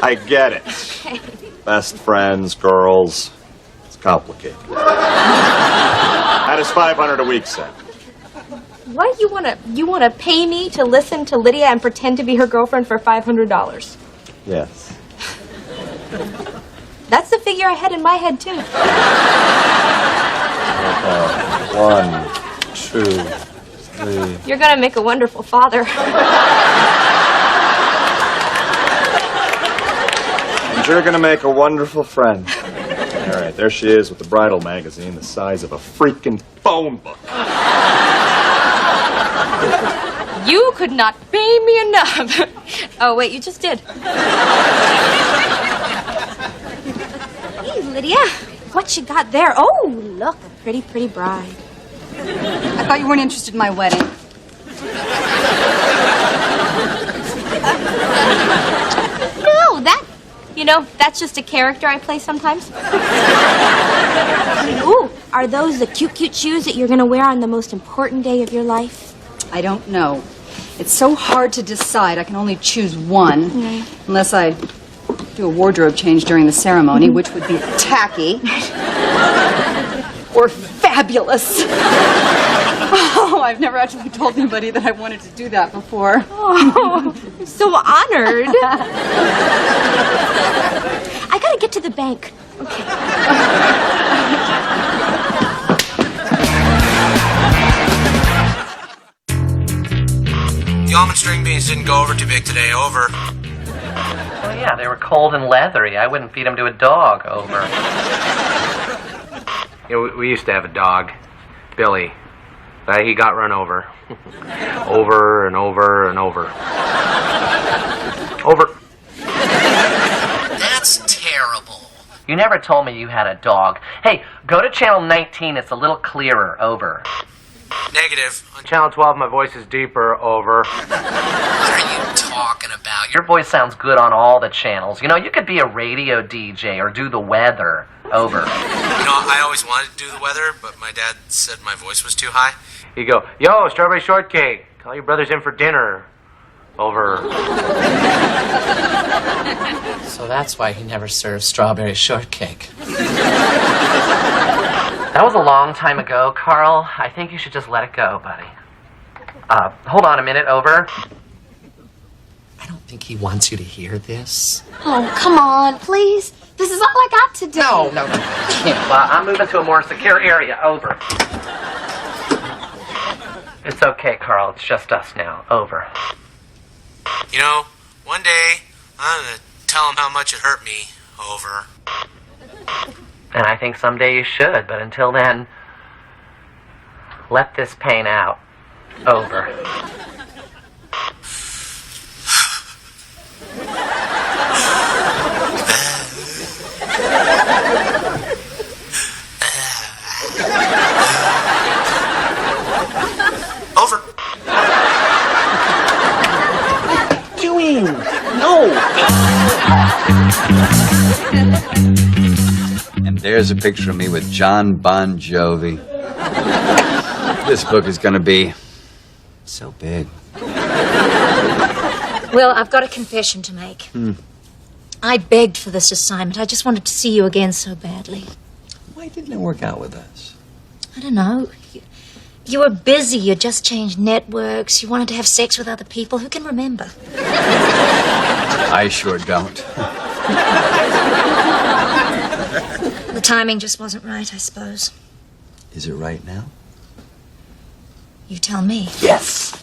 I get it. Best friends, girls. It's complicated. How does $500 a week sound? What, you wanna pay me to listen to Lydia and pretend to be her girlfriend for $500? Yes. That's the figure I had in my head, too. 1, 2, 3. You're gonna make a wonderful father. And you're gonna make a wonderful friend. All right, there she is with the bridal magazine the size of a freaking phone book. You could not pay me enough. Oh, wait, you just did. Hey, Lydia, what you got there? Oh, look, a pretty, pretty bride. I thought you weren't interested in my wedding. No, that's just a character I play sometimes. Ooh, are those the cute, cute shoes that you're going to wear on the most important day of your life? I don't know. It's so hard to decide. I can only choose one. Unless I do a wardrobe change during the ceremony, which would be tacky. Or fabulous. Oh, I've never actually told anybody that I wanted to do that before. Oh, I'm so honored. I gotta get to the bank. Okay. The almond string beans didn't go over too big today. Over. Oh, yeah, they were cold and leathery. I wouldn't feed them to a dog. Over. Yeah, we used to have a dog, Billy. He got run over. Over and over and over. Over. That's terrible. You never told me you had a dog. Hey, go to channel 19. It's a little clearer. Over. Negative. On channel 12, my voice is deeper. Over. What are you talking about? Your voice sounds good on all the channels. You know, you could be a radio DJ or do the weather. Over. I always wanted to do the weather, but my dad said my voice was too high. You go, yo, strawberry shortcake. Call your brothers in for dinner. Over. So that's why he never serves strawberry shortcake. That was a long time ago, Carl. I think you should just let it go, buddy. Hold on a minute. Over. I don't think he wants you to hear this. Oh, come on, please. This is all I got to do. No. Well, I'm moving to a more secure area. Over. It's okay, Carl. It's just us now. Over. One day, I'm gonna tell him how much it hurt me. Over. And I think someday you should, but until then, let this pain out. Over. Over. Doing? No. And there's a picture of me with John Bon Jovi. This book is gonna be so big. Will, I've got a confession to make. I begged for this assignment. I just wanted to see you again so badly. Why didn't it work out with us? I don't know. You were busy. You just changed networks. You wanted to have sex with other people. Who can remember? I sure don't. The timing just wasn't right, I suppose. Is it right now? You tell me. Yes.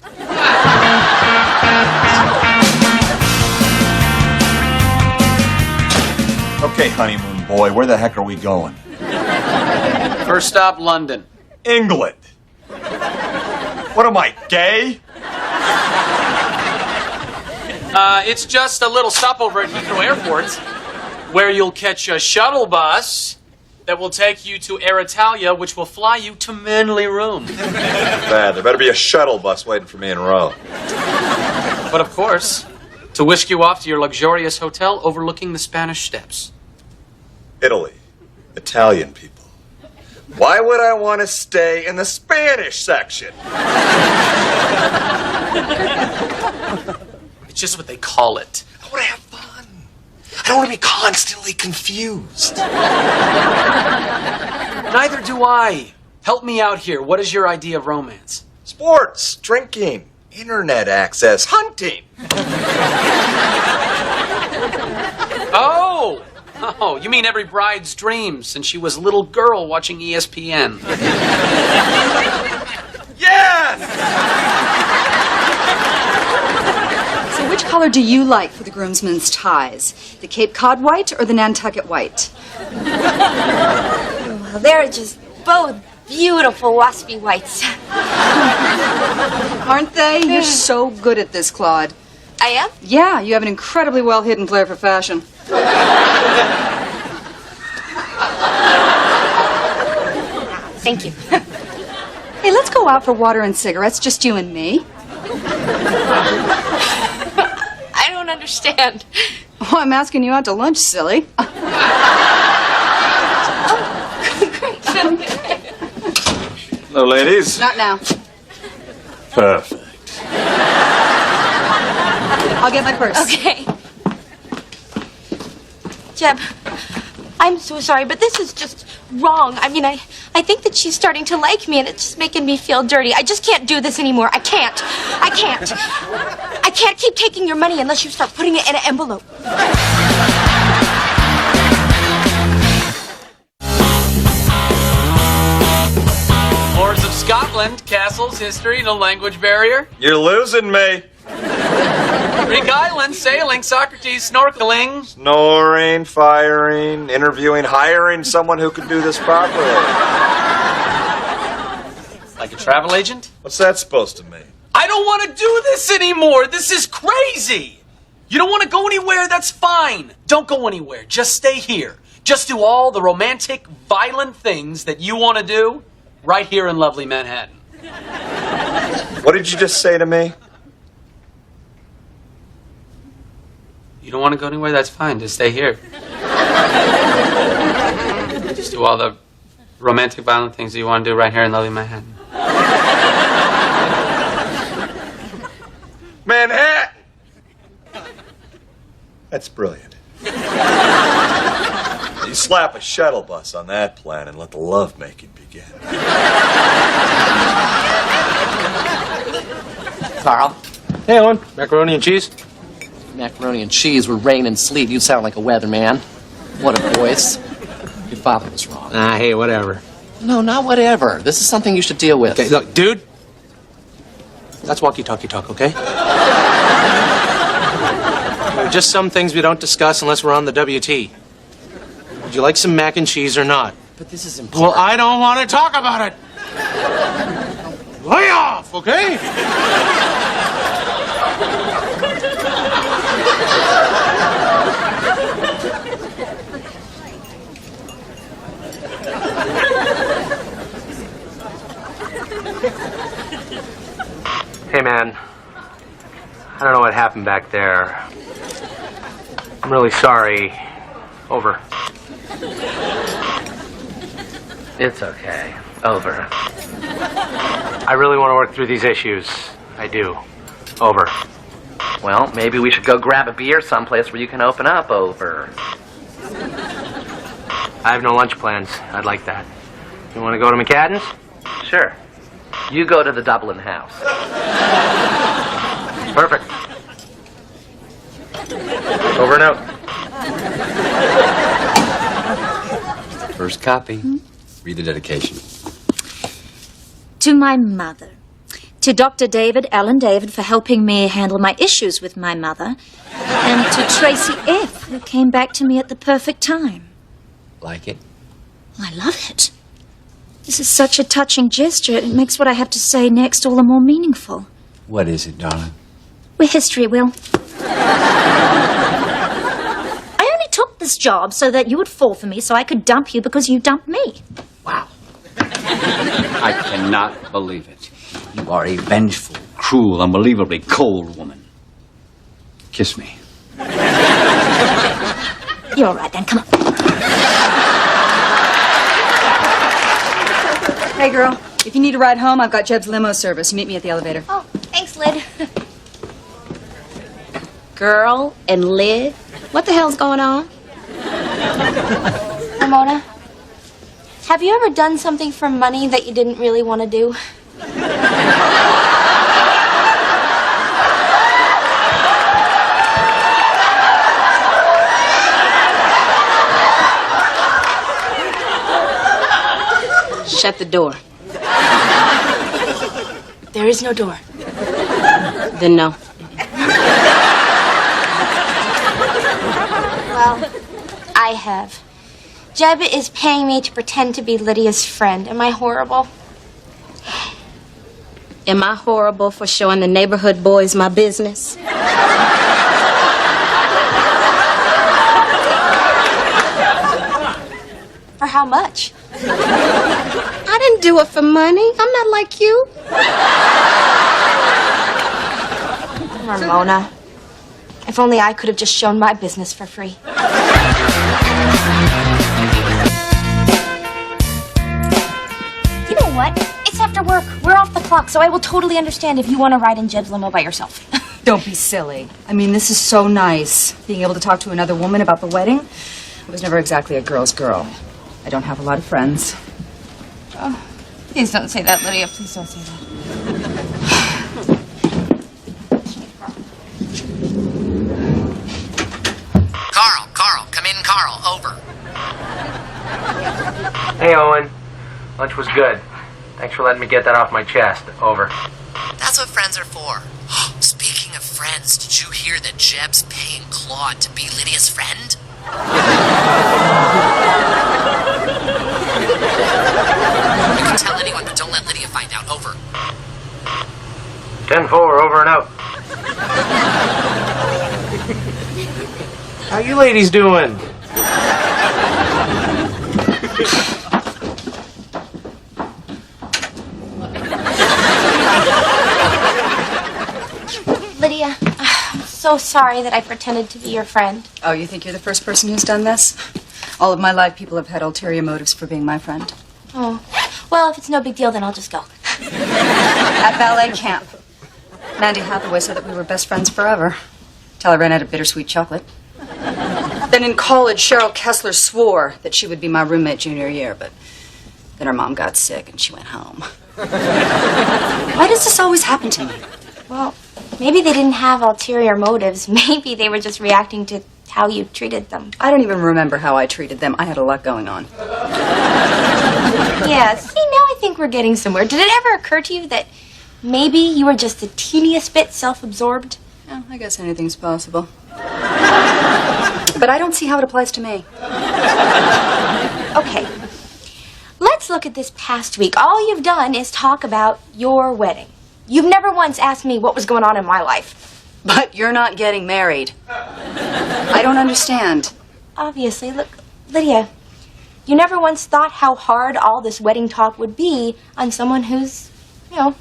Okay, honeymoon boy, where the heck are we going? First stop, London. England. What am I, gay? It's just a little stopover at Heathrow Airport, where you'll catch a shuttle bus that will take you to Air Italia, which will fly you to Manly Room. Bad. There better be a shuttle bus waiting for me in Rome. But of course, to whisk you off to your luxurious hotel overlooking the Spanish Steps. Italy. Italian people. Why would I want to stay in the Spanish section? It's just what they call it. I want to have fun. I don't want to be constantly confused. Neither do I. Help me out here. What is your idea of romance? Sports, drinking, internet access, hunting. Oh, you mean every bride's dream since she was a little girl watching ESPN. Yes! So which color color do you like for the groomsmen's ties? The Cape Cod white or the Nantucket white? Well, they're just both beautiful waspy whites. Aren't they? You're so good at this, Claude. I am? Yeah, you have an incredibly well-hidden flair for fashion. Thank you. Hey, let's go out for water and cigarettes, just you and me. I don't understand. Oh, I'm asking you out to lunch, silly. Hello, ladies. Not now. Perfect. I'll get my purse. Okay. Jeb, I'm so sorry, but this is just wrong. I mean, I think that she's starting to like me, and it's just making me feel dirty. I just can't do this anymore. I can't. I can't keep taking your money unless you start putting it in an envelope. Wars of Scotland, castles, history, no language barrier. You're losing me. Greek islands, sailing, Socrates, snorkeling. Snoring, firing, interviewing, hiring someone who can do this properly. Like a travel agent? What's that supposed to mean? I don't want to do this anymore. This is crazy. You don't want to go anywhere? That's fine. Don't go anywhere. Just stay here. Just do all the romantic, violent things that you want to do right here in lovely Manhattan. What did you just say to me? You don't want to go anywhere? That's fine. Just stay here. Just do all the romantic, violent things that you want to do right here in lovely Manhattan. Manhattan! That's brilliant. You slap a shuttle bus on that plan and let the lovemaking begin. Carl, Hey, Owen. Macaroni and cheese? macaroni and cheese with rain and sleet. You sound like a weatherman. What a voice. Your father was wrong. Ah, hey, whatever. No, not whatever. This is something you should deal with. Okay, look, dude. That's walkie-talkie talk, okay? There are just some things we don't discuss unless we're on the WT. Would you like some mac and cheese or not? But this is important. Well, I don't want to talk about it. Lay off, okay? Hey, man. I don't know what happened back there. I'm really sorry. Over. It's okay. Over. I really want to work through these issues. I do. Over. Well, maybe we should go grab a beer someplace where you can open up. Over. I have no lunch plans. I'd like that. You want to go to McCadden's? Sure. You go to the Dublin house. Perfect. Over and out. First copy. Read the dedication. To my mother. To Dr. David, Alan David, for helping me handle my issues with my mother. And to Tracy F., who came back to me at the perfect time. Like it? I love it. This is such a touching gesture. It makes what I have to say next all the more meaningful. What is it, darling? We're history, Will. I only took this job so that you would fall for me, so I could dump you because you dumped me. Wow. I cannot believe it. You are a vengeful, cruel, unbelievably cold woman. Kiss me. You're all right then, come on. Hey, girl. If you need a ride home, I've got Jeb's limo service. Meet me at the elevator. Oh, thanks, Lyd. Girl and Lyd? What the hell's going on? Ramona, have you ever done something for money that you didn't really want to do? Shut the door. There is no door. Then no. Well, I have. Jeb is paying me to pretend to be Lydia's friend. Am I horrible? Am I horrible for showing the neighborhood boys my business? For how much? I didn't do it for money. I'm not like you. Ramona. If only I could have just shown my business for free. You know what? It's after work. We're off the clock, so I will totally understand if you want to ride in Jeb's limo by yourself. Don't be silly. I mean, this is so nice. Being able to talk to another woman about the wedding. I was never exactly a girl's girl. I don't have a lot of friends. Oh, please don't say that, Lydia. Please don't say that. Carl, come in, Carl, over. Hey, Owen. Lunch was good. Thanks for letting me get that off my chest. Over. That's what friends are for. Speaking of friends, did you hear that Jeb's paying Claude to be Lydia's friend? You can tell anyone, but don't let Lydia find out. Over. 10-4, over and out. How you ladies doing? Lydia, I'm so sorry that I pretended to be your friend. Oh, you think you're the first person who's done this? All of my life, people have had ulterior motives for being my friend. Oh, well, if it's no big deal, then I'll just go. At ballet camp, Mandy Hathaway said that we were best friends forever. Till I ran out of bittersweet chocolate. Then in college, Cheryl Kessler swore that she would be my roommate junior year, but then her mom got sick and she went home. Why does this always happen to me? Well, maybe they didn't have ulterior motives. Maybe they were just reacting to how you treated them. I don't even remember how I treated them. I had a lot going on. Yeah, see, now I think we're getting somewhere. Did it ever occur to you that maybe you were just the teeniest bit self-absorbed? Oh, I guess anything's possible. But I don't see how it applies to me. Okay, let's look at this past week. All you've done is talk about your wedding. You've never once asked me what was going on in my life. But you're not getting married. I don't understand. Obviously, look, Lydia, you never once thought how hard all this wedding talk would be on someone who's,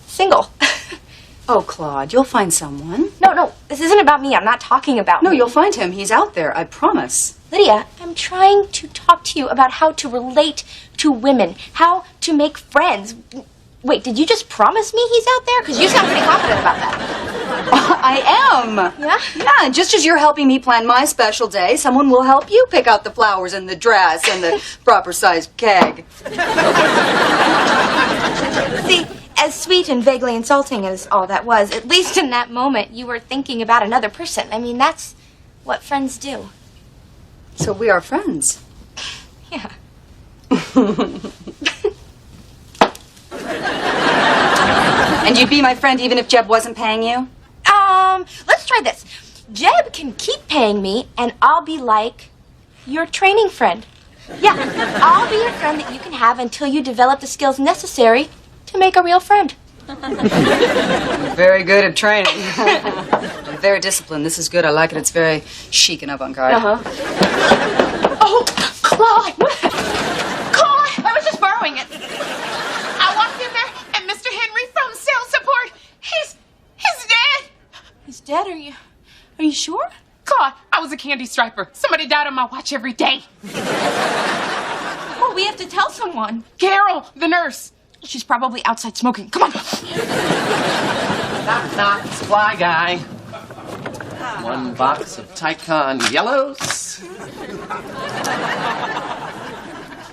single. Oh, Claude, you'll find someone. No, this isn't about me. I'm not talking about No, me. you'll find him. He's out there, I promise. Lydia, I'm trying to talk to you about how to relate to women, how to make friends. Wait, did you just promise me he's out there? Because you sound pretty confident about that. I am. Yeah? Yeah, and just as you're helping me plan my special day, someone will help you pick out the flowers and the dress and the proper sized keg. See, as sweet and vaguely insulting as all that was, at least in that moment, you were thinking about another person. I mean, that's what friends do. So we are friends. Yeah. And you'd be my friend even if Jeb wasn't paying you? Let's try this. Jeb can keep paying me, and I'll be like your training friend. Yeah, I'll be your friend that you can have until you develop the skills necessary to make a real friend. Very good at training. Very disciplined. This is good. I like it. It's very chic and avant-garde. Oh, Claude! Claude! I was just borrowing it. I walked in there, and Mr. Henry from sales support, he's dead. He's dead? Are you sure? Claude, I was a candy striper. Somebody died on my watch every day. Well, we have to tell someone. Carol, the nurse. She's probably outside smoking. Come on. Knock, knock, supply guy. 1 box of Tycon yellows.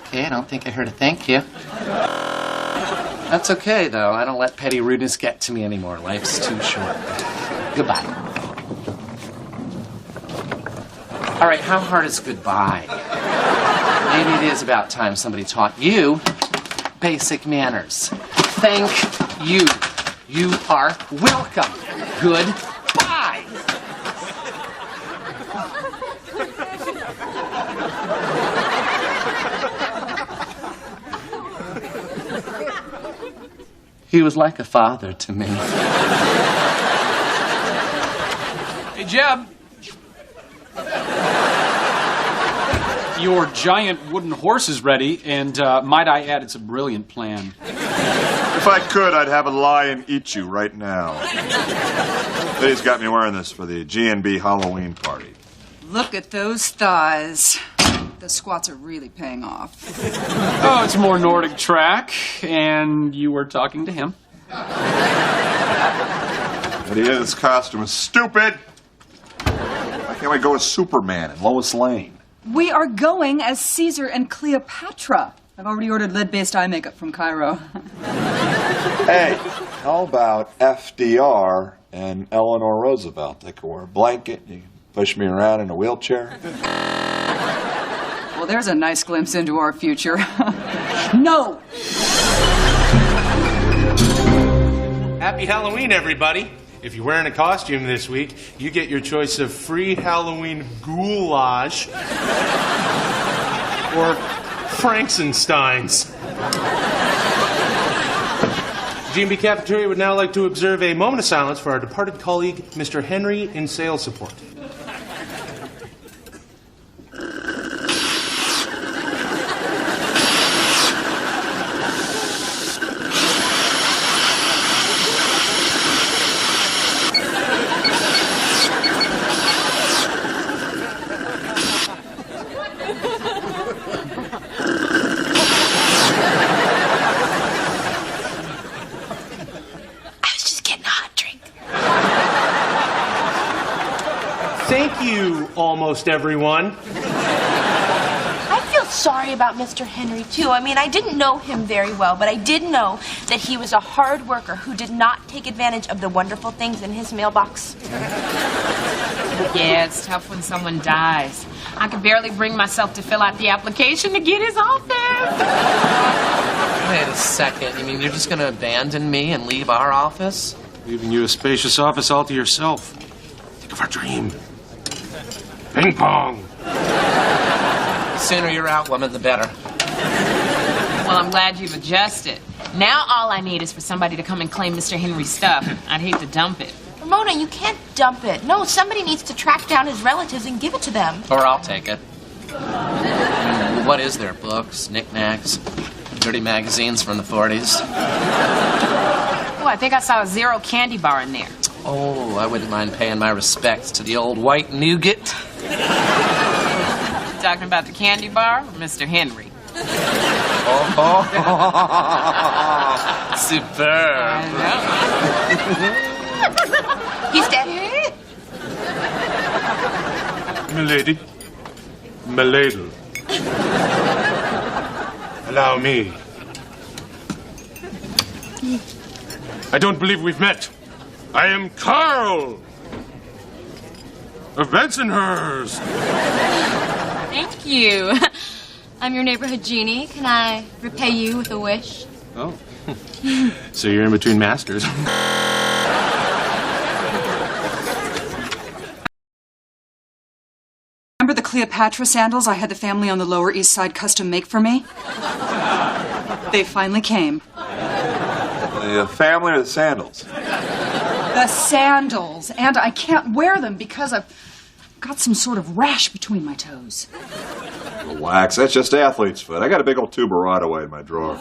Okay, I don't think I heard a thank you. That's okay, though. I don't let petty rudeness get to me anymore. Life's too short. Goodbye. All right, how hard is goodbye? Maybe it is about time somebody taught you basic manners. Thank you. You are welcome. Goodbye. He was like a father to me. Hey, Jeb. Your giant wooden horse is ready, and might I add, it's a brilliant plan. If I could, I'd have a lion eat you right now. Lydia's got me wearing this for the G&B Halloween party. Look at those thighs. The squats are really paying off. Oh, it's more Nordic track, and you were talking to him. Lydia, this costume is stupid. Why can't we go as Superman and Lois Lane? We are going as Caesar and Cleopatra. I've already ordered lead-based eye makeup from Cairo. Hey, how about FDR and Eleanor Roosevelt? They could wear a blanket, you can push me around in a wheelchair. Well, there's a nice glimpse into our future. No! Happy Halloween, everybody. If you're wearing a costume this week, you get your choice of free Halloween goulash or Frankenstein's. G&B Cafeteria would now like to observe a moment of silence for our departed colleague, Mr. Henry, in sales support. Thank you, almost everyone. I feel sorry about Mr. Henry, too. I mean, I didn't know him very well, but I did know that he was a hard worker who did not take advantage of the wonderful things in his mailbox. Yeah, it's tough when someone dies. I could barely bring myself to fill out the application to get his office. Wait a second. You mean you're just going to abandon me and leave our office? Leaving you a spacious office all to yourself. Think of our dream. Ping pong. The sooner you're out, woman, the better. Well, I'm glad you've adjusted. Now all I need is for somebody to come and claim Mr. Henry's stuff. I'd hate to dump it. Ramona, you can't dump it. No, somebody needs to track down his relatives and give it to them. Or I'll take it. What is there? Books, knickknacks, dirty magazines from the 40s? Oh, I think I saw a Zero candy bar in there. Oh, I wouldn't mind paying my respects to the old white nougat. Talking about the candy bar or Mr. Henry? Oh, superb. He's dead. Milady. Milady. Allow me. I don't believe we've met. I am Carl of Bensonhurst. Thank you. I'm your neighborhood genie. Can I repay you with a wish? Oh. So you're in between masters. Remember the Cleopatra sandals I had the family on the Lower East Side custom make for me? They finally came. The family or the sandals? The sandals. And I can't wear them because I've got some sort of rash between my toes. Relax, that's just athlete's foot. I got a big old tube of Rodaway in my drawer.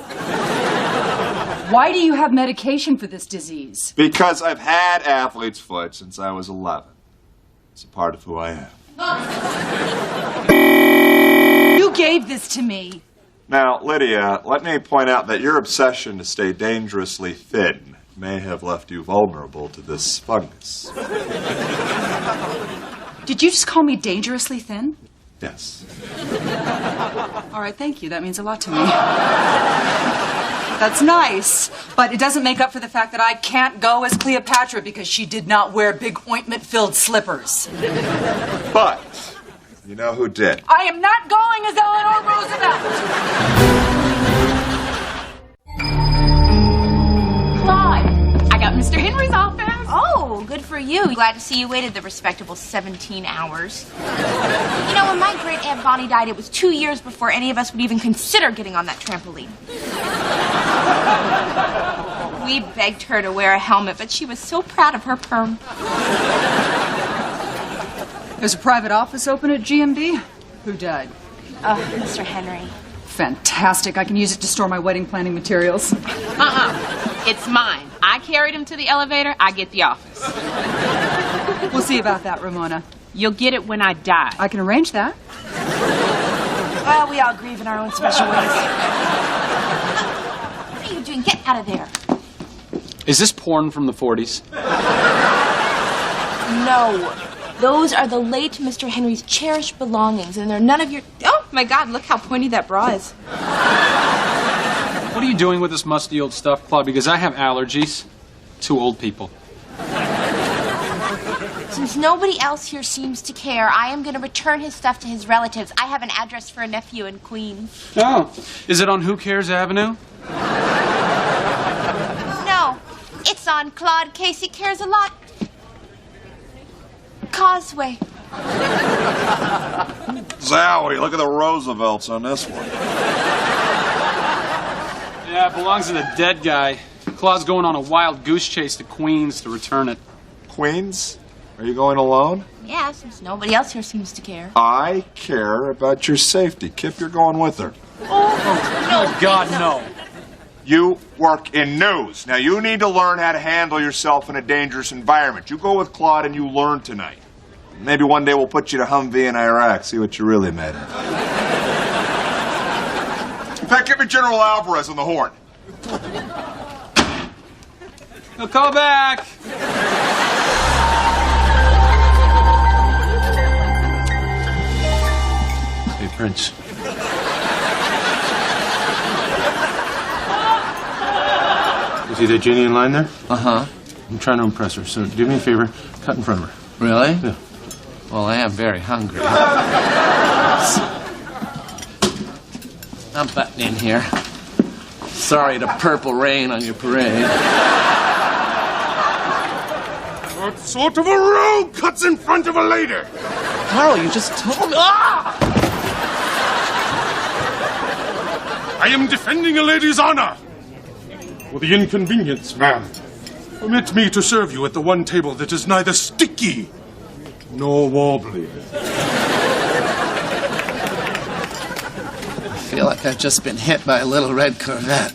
Why do you have medication for this disease? Because I've had athlete's foot since I was 11. It's a part of who I am. You gave this to me. Now, Lydia, let me point out that your obsession to stay dangerously thin may have left you vulnerable to this fungus. Did you just call me dangerously thin? Yes. All right, thank you. That means a lot to me. That's nice, but it doesn't make up for the fact that I can't go as Cleopatra because she did not wear big ointment-filled slippers. But you know who did? I am not going as Eleanor Roosevelt. Claude, I got Mr. Henry's office. Oh, good for you. Glad to see you waited the respectable 17 hours. You know, when my great Aunt Bonnie died, it was 2 years before any of us would even consider getting on that trampoline. We begged her to wear a helmet, but she was so proud of her perm. There's a private office open at GMD? Who died? Mr. Henry. Fantastic. I can use it to store my wedding planning materials. It's mine. I carried him to the elevator. I get the office. We'll see about that, Ramona. You'll get it when I die. I can arrange that. Well, we all grieve in our own special ways. What are you doing? Get out of there. Is this porn from the 40s? No. Those are the late Mr. Henry's cherished belongings, and they're none of your... Oh, my God, look how pointy that bra is. What are you doing with this musty old stuff, Claude? Because I have allergies. Two old people. Since nobody else here seems to care, I am going to return his stuff to his relatives. I have an address for a nephew in Queens. Oh. Is it on Who Cares Avenue? No, it's on Claude Casey Cares a Lot Causeway. Zowie, look at the Roosevelts on this one. Yeah, it belongs to the dead guy. Claude's going on a wild goose chase to Queens to return it. Queens? Are you going alone? Yeah, since nobody else here seems to care. I care about your safety. Kip, you're going with her. Oh, God, no. You work in news. Now, you need to learn how to handle yourself in a dangerous environment. You go with Claude and you learn tonight. Maybe one day we'll put you to Humvee in Iraq, see what you really made of. In fact, give me General Alvarez on the horn. He'll call back. Hey, Prince. You see that Jenny in line there? Uh-huh. I'm trying to impress her, so do me a favor, cut in front of her. Really? Yeah. Well, I am very hungry. I'm butting in here. Sorry to purple rain on your parade. What sort of a rogue cuts in front of a lady? Carl, you just told me. Ah! I am defending a lady's honor. For the inconvenience, ma'am, permit me to serve you at the one table that is neither sticky nor wobbly. I feel like I've just been hit by a little red Corvette.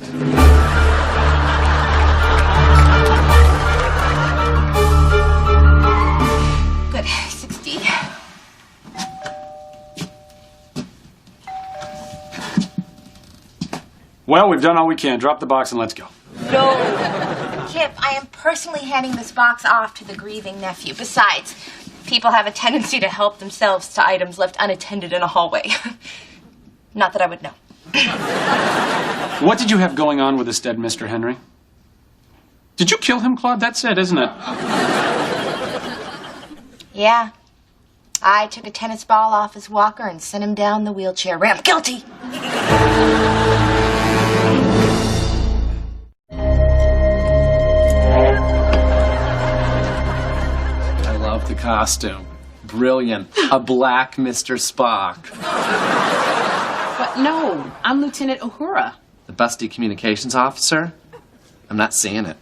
Good. 60. Well, we've done all we can. Drop the box and let's go. No. Kip, I am personally handing this box off to the grieving nephew. Besides, people have a tendency to help themselves to items left unattended in a hallway. Not that I would know. What did you have going on with this dead Mr. Henry? Did you kill him, Claude? That's it, isn't it? Yeah. I took a tennis ball off his walker and sent him down the wheelchair ramp. Guilty! I love the costume. Brilliant. A black Mr. Spock. But no, I'm Lieutenant Uhura. The busty communications officer? I'm not seeing it.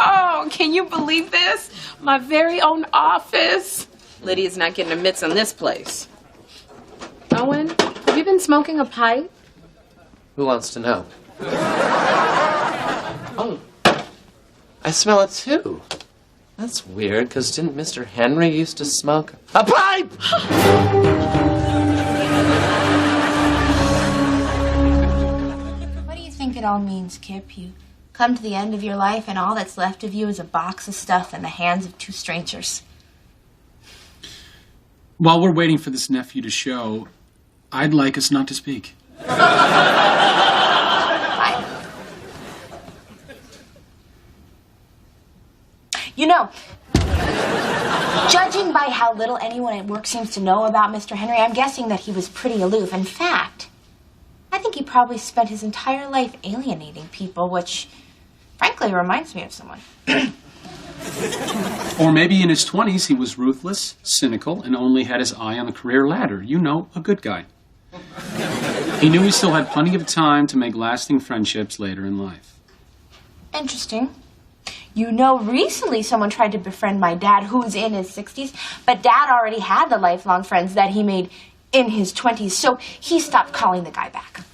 Oh, can you believe this? My very own office. Lydia's not getting her mitts on this place. Owen, have you been smoking a pipe? Who wants to know? Oh, I smell it too. That's weird, because didn't Mr. Henry used to smoke a pipe? What do you think it all means, Kip? You come to the end of your life and all that's left of you is a box of stuff in the hands of two strangers. While we're waiting for this nephew to show, I'd like us not to speak. You know, judging by how little anyone at work seems to know about Mr. Henry, I'm guessing that he was pretty aloof. In fact, I think he probably spent his entire life alienating people, which, frankly, Frankly, reminds me of someone. Or maybe in his 20s he was ruthless, cynical, and only had his eye on the career ladder. You know, a good guy. He knew he still had plenty of time to make lasting friendships later in life. Interesting. You know, recently someone tried to befriend my dad, who's in his 60s, but Dad already had the lifelong friends that he made in his 20s, so he stopped calling the guy back.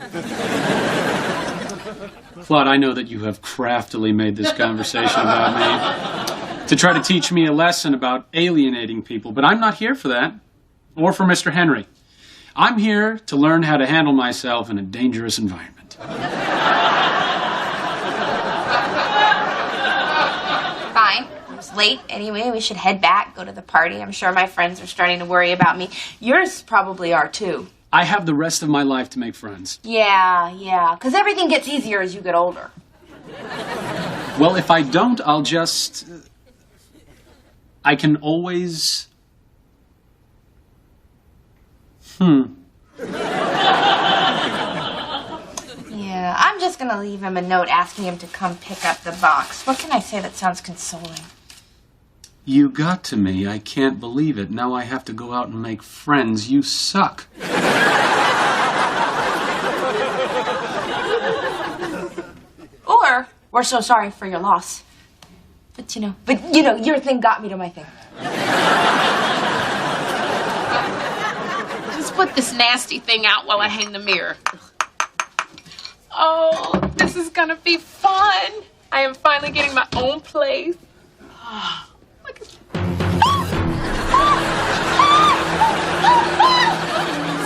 Claude, I know that you have craftily made this conversation about me to try to teach me a lesson about alienating people, but I'm not here for that, or for Mr. Henry. I'm here to learn how to handle myself in a dangerous environment. Fine. It's late anyway. We should head back, go to the party. I'm sure my friends are starting to worry about me. Yours probably are, too. I have the rest of my life to make friends. Yeah. Because everything gets easier as you get older. Well, if I don't, I'll just... I can always... Yeah, I'm just going to leave him a note asking him to come pick up the box. What can I say that sounds consoling? You got to me. I can't believe it. Now I have to go out and make friends. You suck. Or, we're so sorry for your loss. But you know, your thing got me to my thing. Just put this nasty thing out while I hang the mirror. Oh, this is gonna be fun. I am finally getting my own place. Look at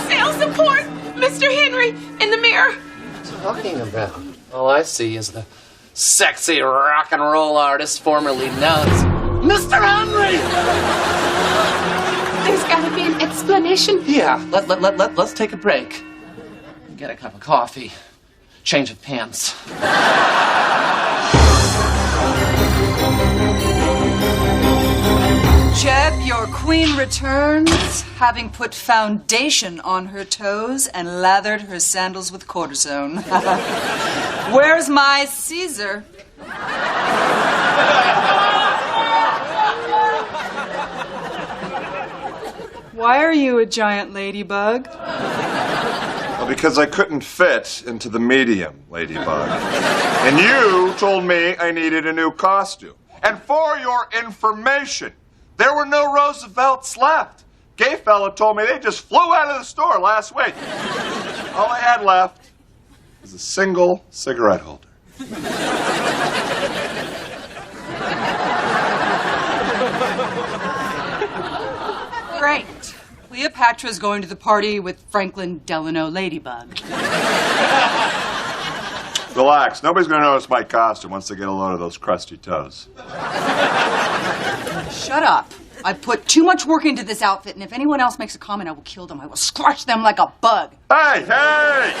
sales support, Mr. Henry, in the mirror. What are you talking about? All I see is the sexy rock and roll artist formerly known as Mr. Henry! There's gotta be an explanation. Yeah, let's take a break. Get a cup of coffee. Change of pants. Jeb, your queen returns, having put foundation on her toes and lathered her sandals with cortisone. Where's my Caesar? Why are you a giant ladybug? Well, because I couldn't fit into the medium, Ladybug. And you told me I needed a new costume. And for your information, there were no Roosevelts left. Gay fella told me they just flew out of the store last week. All I had left was a single cigarette holder. Great. Cleopatra's going to the party with Franklin Delano Ladybug. Relax. Nobody's going to notice my costume once they get a load of those crusty toes. Shut up. I put too much work into this outfit, and if anyone else makes a comment, I will kill them. I will squash them like a bug. Hey, hey!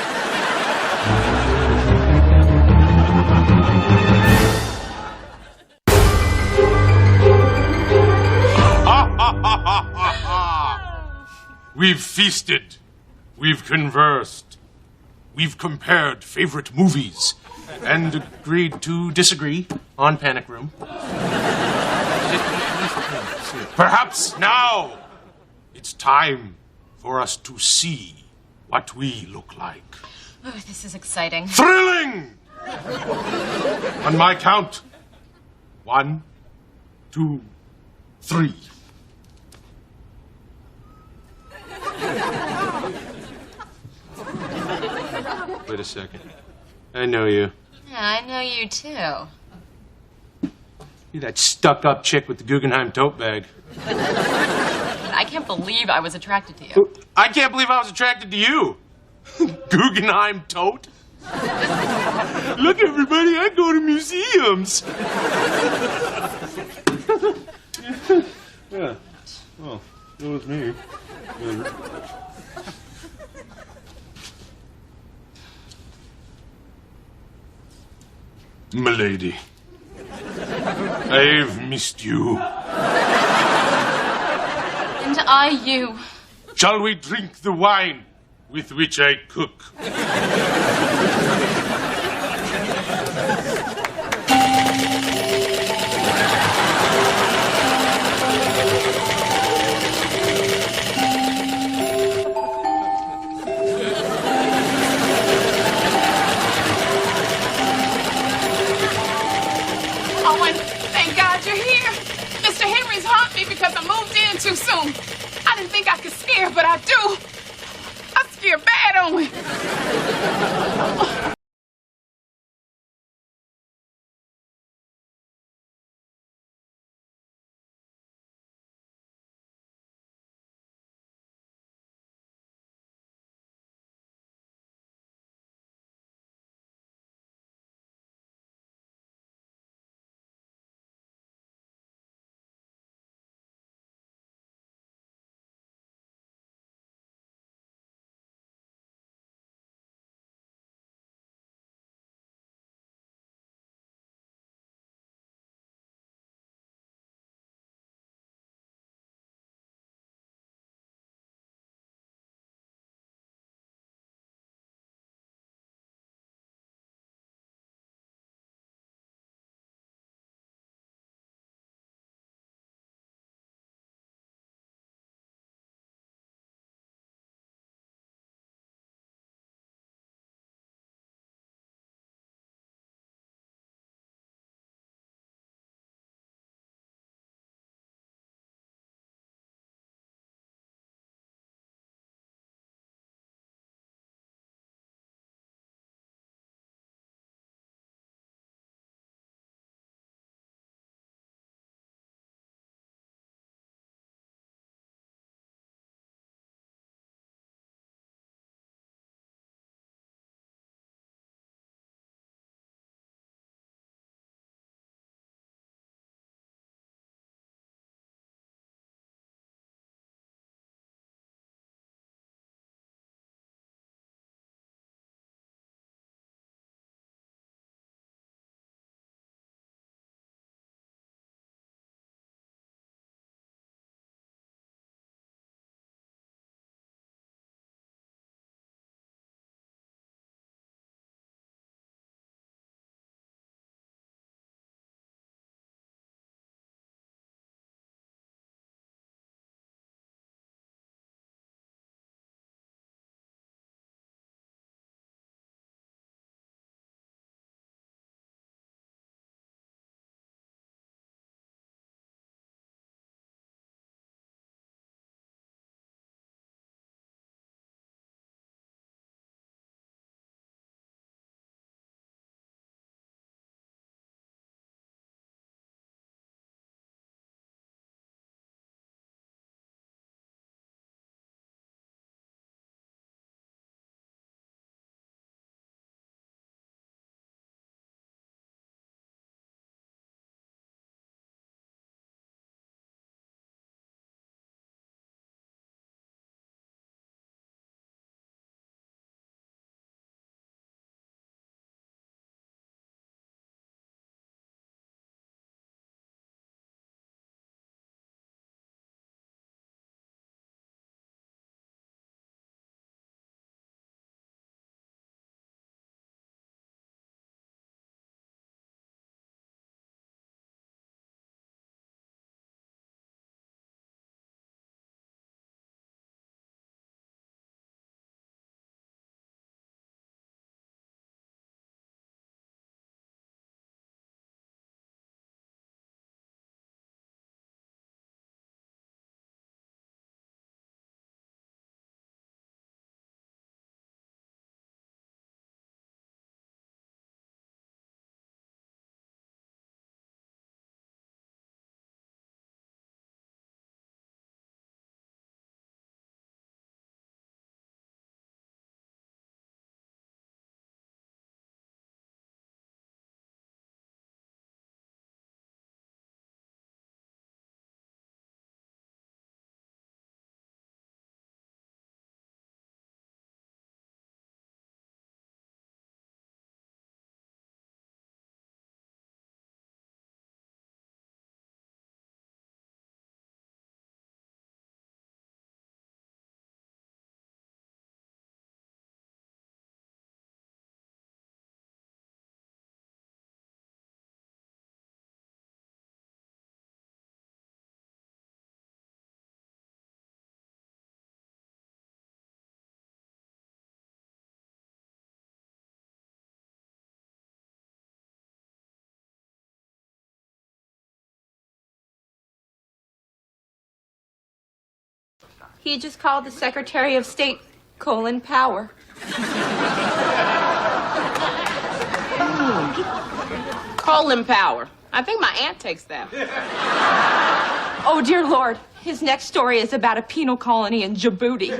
We've feasted. We've conversed. We've compared favorite movies and agreed to disagree on Panic Room. Perhaps now it's time for us to see what we look like. Oh, this is exciting. Thrilling! On my count. 1, 2, 3. Wait a second. I know you. Yeah, I know you too. You're that stuck-up chick with the Guggenheim tote bag. I can't believe I was attracted to you. I can't believe I was attracted to you. Guggenheim tote? Look, everybody, I go to museums. Yeah. Well, it was me. Milady, I've missed you. And I you. Shall we drink the wine with which I cook? do. I didn't think I could scare, but I do. I scare bad on. He just called the Secretary of State Colin Power. Colin Power. I think my aunt takes that. Oh, dear Lord. His next story is about a penal colony in Djibouti.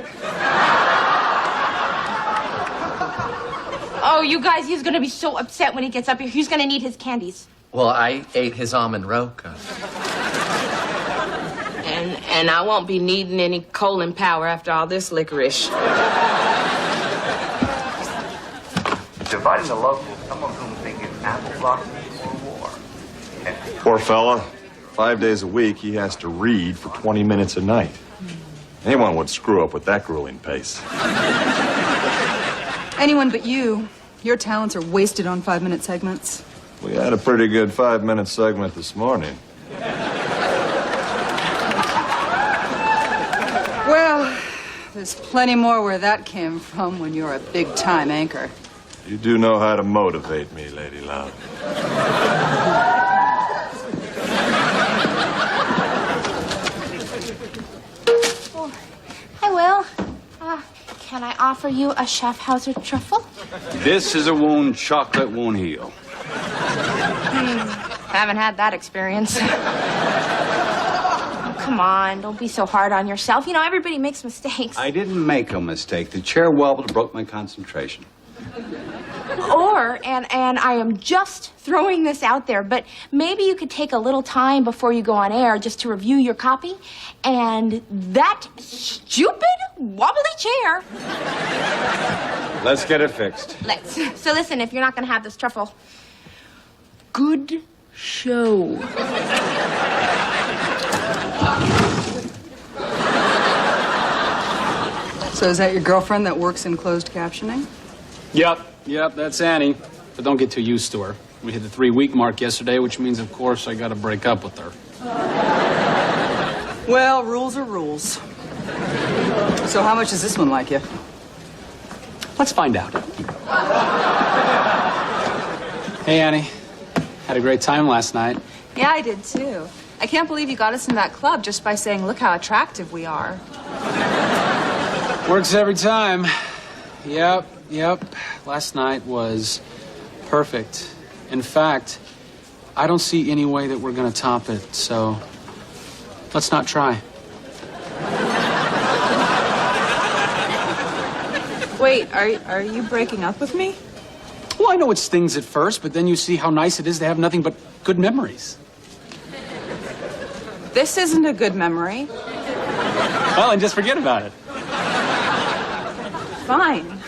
Oh, you guys, he's gonna be so upset when he gets up here. He's gonna need his candies. Well, I ate his almond roca. And I won't be needing any Colin Power after all this licorice. Dividing the locals, some of whom think it's apple blossoms or war. Poor fella. 5 days a week, he has to read for 20 minutes a night. Anyone would screw up with that grueling pace. Anyone but you. Your talents are wasted on 5-minute segments. We had a pretty good 5-minute segment this morning. Well, there's plenty more where that came from when you're a big-time anchor. You do know how to motivate me, Lady Love. Oh, hi, Will. Can I offer you a Schaffhauser truffle? This is a wound chocolate won't heal. Haven't had that experience. Oh, come on, don't be so hard on yourself. You know, everybody makes mistakes. I didn't make a mistake. The chair wobbled, broke my concentration. And I am just throwing this out there, but maybe you could take a little time before you go on air just to review your copy. And that stupid wobbly chair. Let's get it fixed. Let's. So listen, if you're not going to have this truffle, good show. So is that your girlfriend that works in closed captioning? Yep, that's Annie. But don't get too used to her. We hit the 3-week mark yesterday, which means, of course, I gotta break up with her. Well, rules are rules. So how much does this one like you? Let's find out. Hey, Annie. Had a great time last night. Yeah, I did too. I can't believe you got us in that club just by saying, look how attractive we are. Works every time. Yep. Last night was perfect. In fact, I don't see any way that we're gonna top it, so let's not try. Wait, are you breaking up with me? Well, I know it stings at first, but then you see how nice it is to have nothing but good memories. This isn't a good memory. Well, and just forget about it. Fine.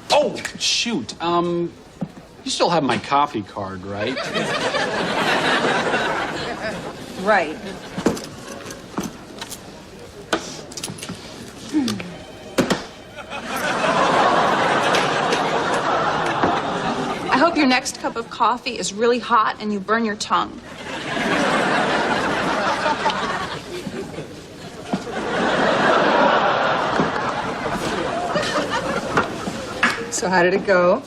Oh, shoot. You still have my coffee card, right? Right. I hope your next cup of coffee is really hot and you burn your tongue. So how did it go?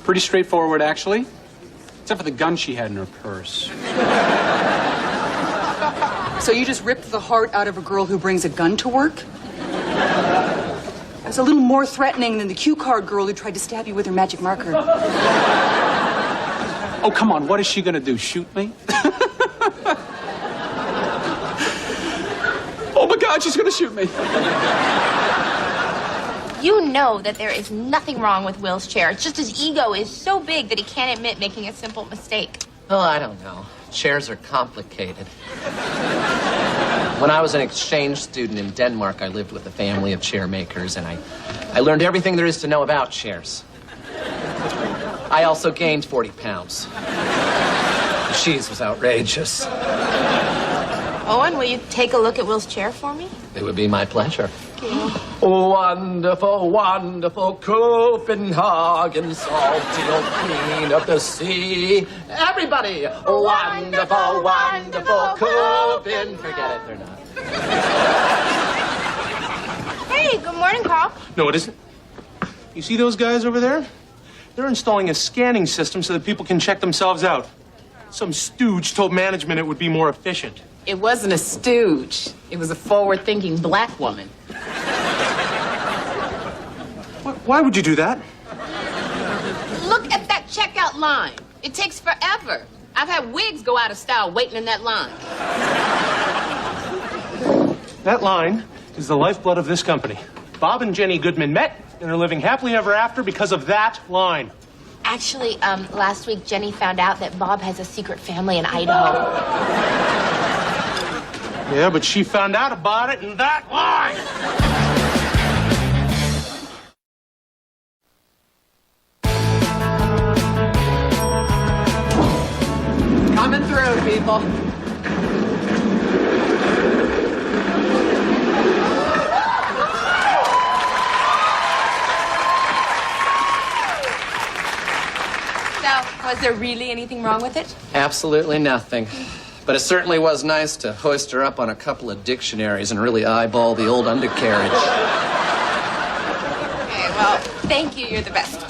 Pretty straightforward, actually. Except for the gun she had in her purse. So you just ripped the heart out of a girl who brings a gun to work? That's a little more threatening than the cue card girl who tried to stab you with her magic marker. Oh, come on. What is she gonna do? Shoot me? Oh, my God, she's gonna shoot me. You know that there is nothing wrong with Will's chair. It's just his ego is so big that he can't admit making a simple mistake. Oh, I don't know. Chairs are complicated. When I was an exchange student in Denmark, I lived with a family of chair makers, and I learned everything there is to know about chairs. I also gained 40 pounds. The cheese was outrageous. Owen, will you take a look at Will's chair for me? It would be my pleasure. Wonderful, wonderful Copenhagen, salty old queen of the sea. Everybody! Wonderful, wonderful Copenhagen. Forget it, they're not. Hey, good morning, Carl. No, it isn't. You see those guys over there? They're installing a scanning system so that people can check themselves out. Some stooge told management it would be more efficient. It wasn't a stooge. It was a forward-thinking black woman. Why would you do that? Look at that checkout line. It takes forever. I've had wigs go out of style waiting in that line. That line is the lifeblood of this company. Bob and Jenny Goodman met and are living happily ever after because of that line. Actually, last week Jenny found out that Bob has a secret family in Idaho. Yeah, but she found out about it in that line. Coming through, people. So, was there really anything wrong with it? Absolutely nothing. But it certainly was nice to hoist her up on a couple of dictionaries and really eyeball the old undercarriage. Okay, well, thank you. You're the best.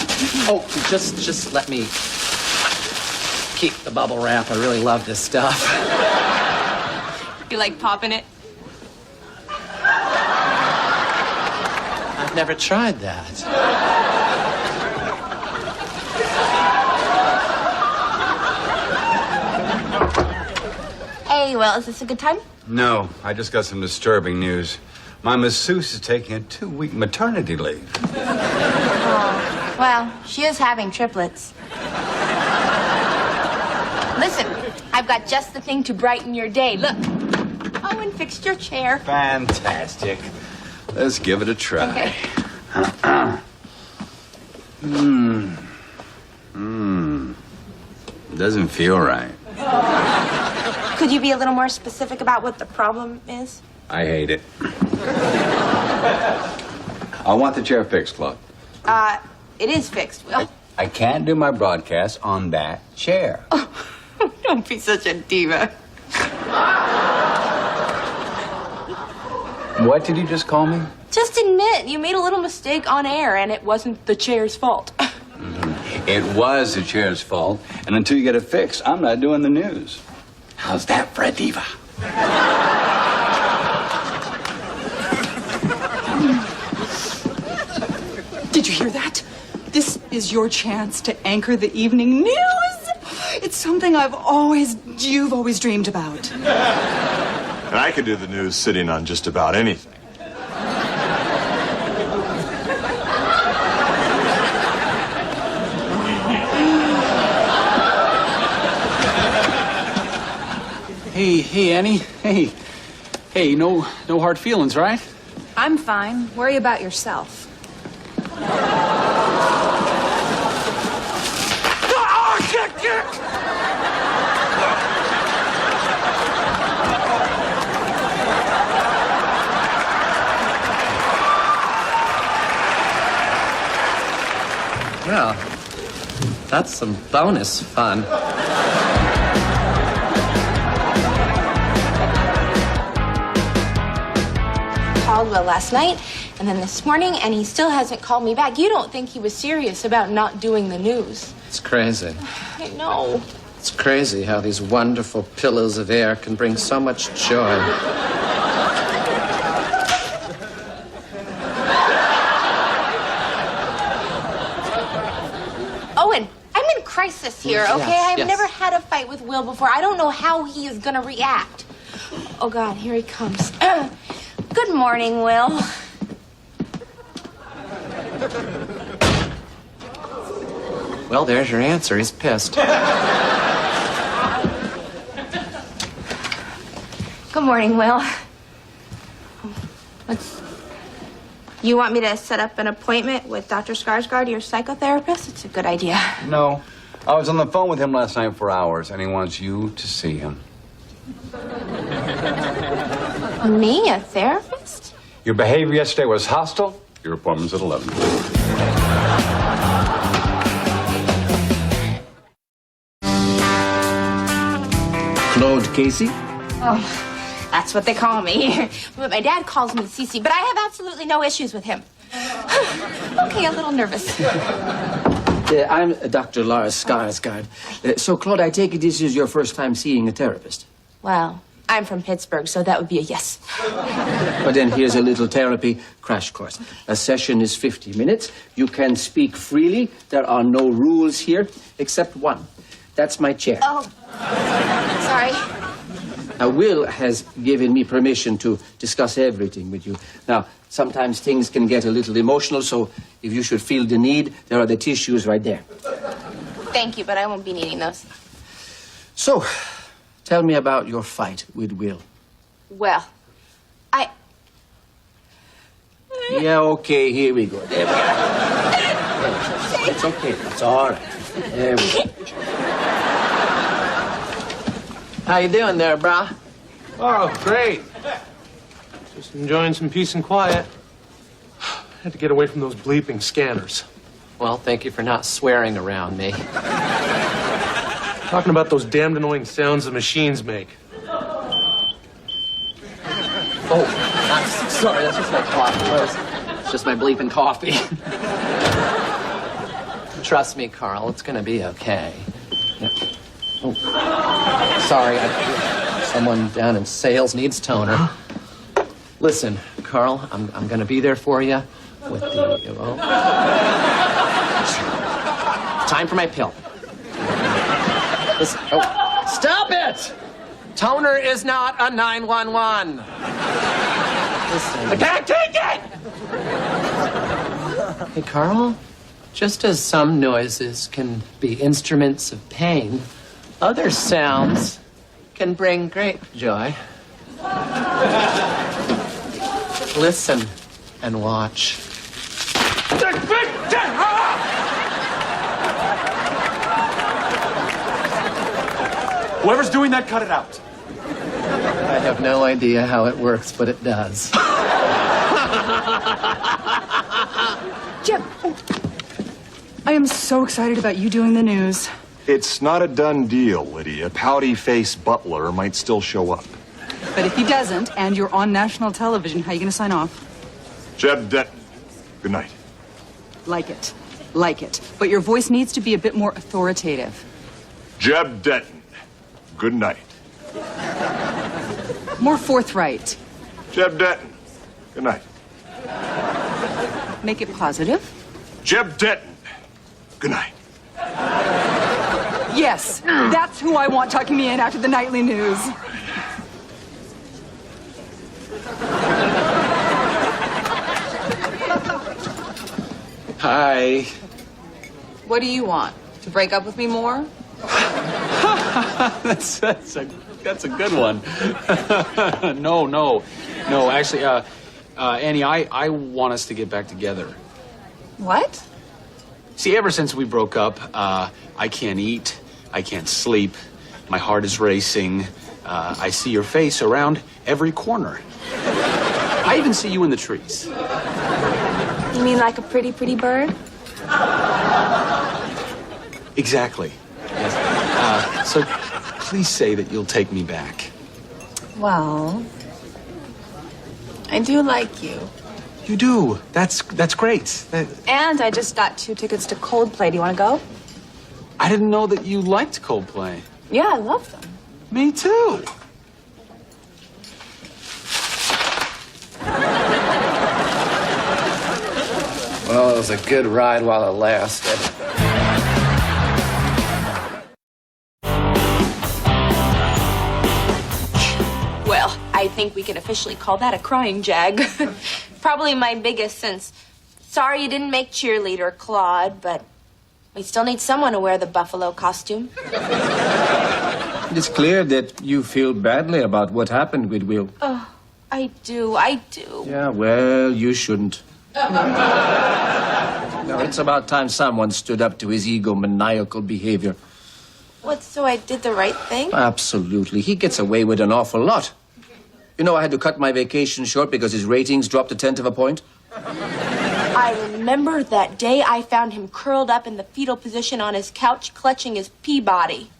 Oh, just let me keep the bubble wrap. I really love this stuff. You like popping it? I've never tried that. Hey, well, is this a good time? No, I just got some disturbing news. My masseuse is taking a 2-week maternity leave. Oh, well, she is having triplets. Listen, I've got just the thing to brighten your day. Look. Oh, and fixed your chair. Fantastic. Let's give it a try. Okay. Doesn't feel right. Could you be a little more specific about what the problem is? I hate it. I want the chair fixed, Claude. It is fixed, Will. I can't do my broadcast on that chair. Don't be such a diva. What did you just call me? Just admit you made a little mistake on air and it wasn't the chair's fault. It was the chair's fault, and until you get it fixed, I'm not doing the news. How's that for a diva? Did you hear that? This is your chance to anchor the evening news. It's something you've always dreamed about. And I can do the news sitting on just about anything. Hey, Annie. Hey, no hard feelings, right? I'm fine. Worry about yourself. Well, that's some bonus fun. Called Will last night and then this morning, and he still hasn't called me back. You don't think he was serious about not doing the news? It's crazy. I know. It's crazy how these wonderful pillows of air can bring so much joy. Owen, I'm in crisis here, Yes, okay? I've yes. never had a fight with Will before. I don't know how he is going to react. Oh, God, here he comes. Good morning, Will. Well, there's your answer. He's pissed. Good morning, Will. You want me to set up an appointment with Dr. Skarsgård, your psychotherapist? It's a good idea. No. I was on the phone with him last night for hours, and he wants you to see him. Me, a therapist? Your behavior yesterday was hostile. Your appointment's at 11. Claude Casey? Oh, that's what they call me. But my dad calls me Cece, but I have absolutely no issues with him. Okay, a little nervous. I'm Dr. Lars Skarsgård. So, Claude, I take it this is your first time seeing a therapist. Well, I'm from Pittsburgh, so that would be a yes. But then here's a little therapy crash course. A session is 50 minutes. You can speak freely. There are no rules here, except one. That's my chair. Oh, sorry. Now, Will has given me permission to discuss everything with you. Now, sometimes things can get a little emotional, so if you should feel the need, there are the tissues right there. Thank you, but I won't be needing those. So, tell me about your fight with Will. Well, Yeah, okay, here we go. There we go. It's okay, it's all right. There we go. How you doing there, brah? Oh, great. Just enjoying some peace and quiet. Had to get away from those bleeping scanners. Well, thank you for not swearing around me. Talking about those damned annoying sounds the machines make. Oh, I'm sorry, that's just my coffee. It's just my bleeping coffee. Trust me, Carl, it's gonna be okay. Yep. Oh, sorry, someone down in sales needs toner. Listen, Carl, I'm gonna be there for you with the, time for my pill. Listen, stop it! Toner is not a 911. Listen. I can't take it! Hey, Carl, just as some noises can be instruments of pain, other sounds can bring great joy. Listen and watch. Whoever's doing that, cut it out. I have no idea how it works, but it does. Jeb, I am so excited about you doing the news. It's not a done deal, Lydia. Pouty-faced Butler might still show up. But if he doesn't, and you're on national television, how are you going to sign off? Jeb Denton, good night. Like it. Like it. But your voice needs to be a bit more authoritative. Jeb Denton, good night. More forthright. Jeb Denton, good night. Make it positive. Jeb Denton, good night. Yes, that's who I want tucking me in after the nightly news. Hi. What do you want? To break up with me more? That's a good one. No. Actually, Annie, I want us to get back together. What? See, ever since we broke up, I can't eat, I can't sleep, my heart is racing. I see your face around every corner. I even see you in the trees. You mean like a pretty, pretty bird? Exactly. Yes. So please say that you'll take me back. Well, I do like you. You do. That's great. And I just got 2 tickets to Coldplay. Do you want to go? I didn't know that you liked Coldplay. Yeah, I love them. Me too. Well, it was a good ride while it lasted. Well, I think we can officially call that a crying jag. Probably my biggest since. Sorry you didn't make cheerleader, Claude, but we still need someone to wear the buffalo costume. It's clear that you feel badly about what happened with Will. Oh, I do. Yeah, well, you shouldn't. No, it's about time someone stood up to his egomaniacal behavior. What, so I did the right thing? Absolutely. He gets away with an awful lot. You know, I had to cut my vacation short because his ratings dropped 1/10 of a point. I remember that day I found him curled up in the fetal position on his couch, clutching his Peabody.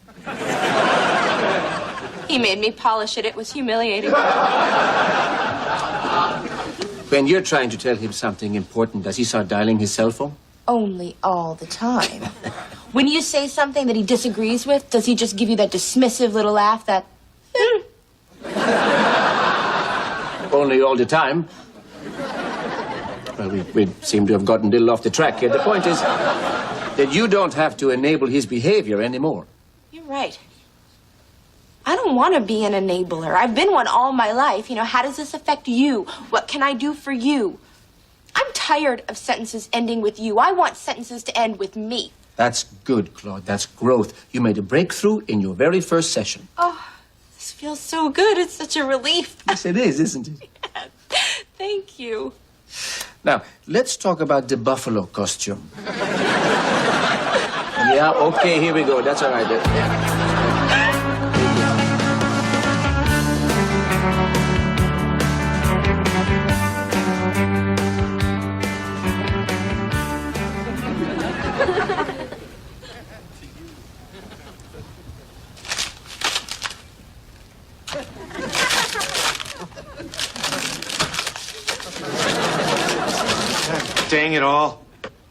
He made me polish it. It was humiliating. When you're trying to tell him something important, does he start dialing his cell phone? only all the time. When you say something that he disagrees with, does he just give you that dismissive little laugh that... Only all the time. Well, we seem to have gotten a little off the track here. The point is that you don't have to enable his behavior anymore. You're right. I don't want to be an enabler. I've been one all my life. You know, how does this affect you? What can I do for you? I'm tired of sentences ending with you. I want sentences to end with me. That's good, Claude. That's growth. You made a breakthrough in your very first session. Oh, this feels so good. It's such a relief. Yes, it is, isn't it? Thank you. Now, let's talk about the buffalo costume. Yeah, okay, here we go. That's all right. Dang it all.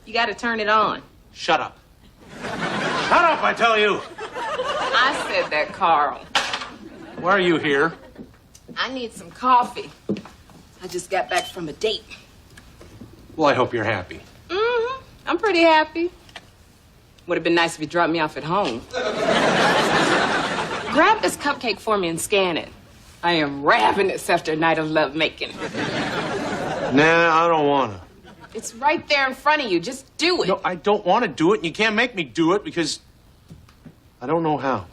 You gotta turn it on. Shut up. Shut up, I tell you. I said that, Carl. Why are you here? I need some coffee. I just got back from a date. Well, I hope you're happy. Mm-hmm. I'm pretty happy. Would have been nice if you dropped me off at home. Grab this cupcake for me and scan it. I am ravenous after a night of lovemaking. Nah, I don't want to. It's right there in front of you. Just do it. No, I don't want to do it, and you can't make me do it because I don't know how.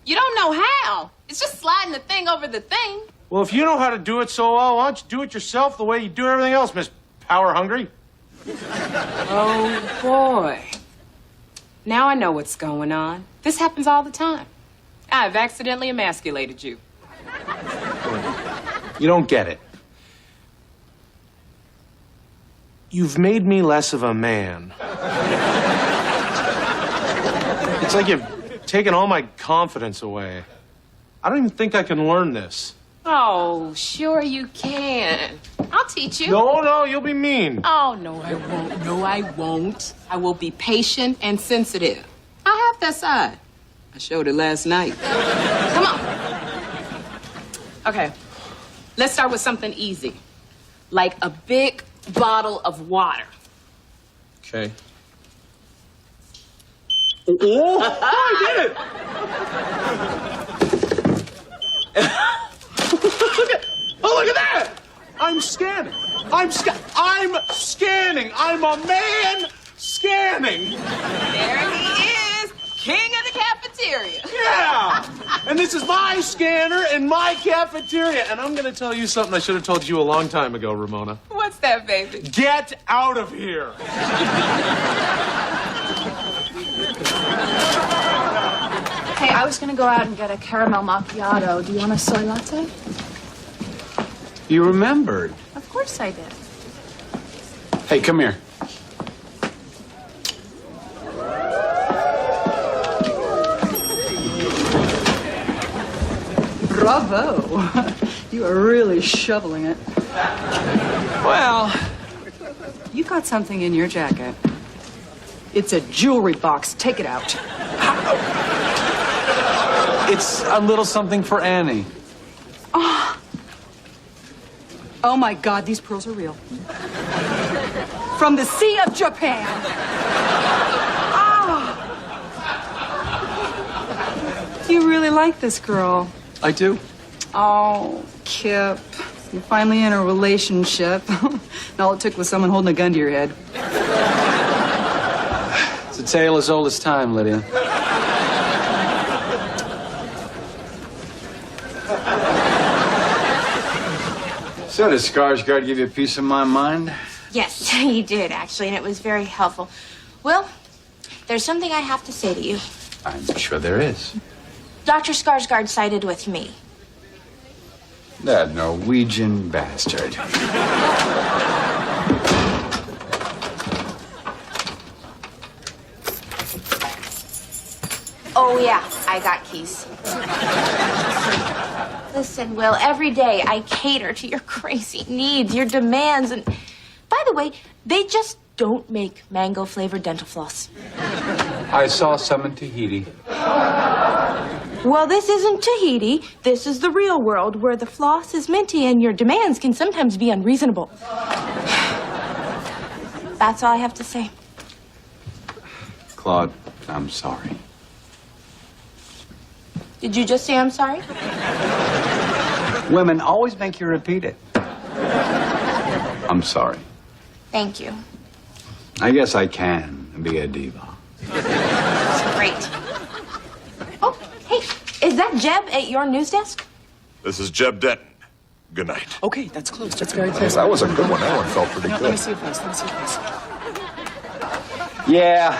You don't know how. It's just sliding the thing over the thing. Well, if you know how to do it so well, why don't you do it yourself the way you do everything else, Miss Power Hungry? Oh, boy. Now I know what's going on. This happens all the time. I've accidentally emasculated you. You don't get it. You've made me less of a man. It's like you've taken all my confidence away. I don't even think I can learn this. Oh, sure you can. I'll teach you. No, you'll be mean. Oh, no, I won't. No, I won't. I will be patient and sensitive. I have that side. I showed it last night. Come on. Okay, let's start with something easy. Like a big bottle of water. Okay. Oh, I did it! Look at that! I'm scanning. I'm scanning. I'm a man scanning. There he is, king of the cafeteria. Yeah! And this is my scanner in my cafeteria. And I'm going to tell you something I should have told you a long time ago, Ramona. What's that, baby? Get out of here. Hey, I was gonna go out and get a caramel macchiato. Do you want a soy latte? You remembered. Of course I did. Hey, come here. Bravo. You are really shoveling it. Well, You got something in your jacket. It's a jewelry box. Take it out. it's a little something for Annie. Oh my God, these pearls are real. From the Sea of Japan. You really like this girl. I do. Oh, Kip. You're finally in a relationship. And all it took was someone holding a gun to your head. It's a tale as old as time, Lydia. So, does Skarsgård give you a piece of my mind? Yes, he did, actually, and it was very helpful. Will, there's something I have to say to you. I'm sure there is. Dr. Skarsgård sided with me. That Norwegian bastard. Oh, yeah, I got keys. Listen, Will, every day I cater to your crazy needs, your demands, and by the way, they just don't make mango-flavored dental floss. I saw some in Tahiti. Well, this isn't Tahiti. This is the real world where the floss is minty and your demands can sometimes be unreasonable. That's all I have to say. Claude, I'm sorry. Did you just say I'm sorry? Women always make you repeat it. I'm sorry. Thank you. I guess I can be a diva. That's great. Oh, hey, is that Jeb at your news desk? This is Jeb Denton. Good night. Okay, that's close. That's very close. Yes, that was a good one. That one felt pretty Let good. me see your face. Let me see your face. Yeah,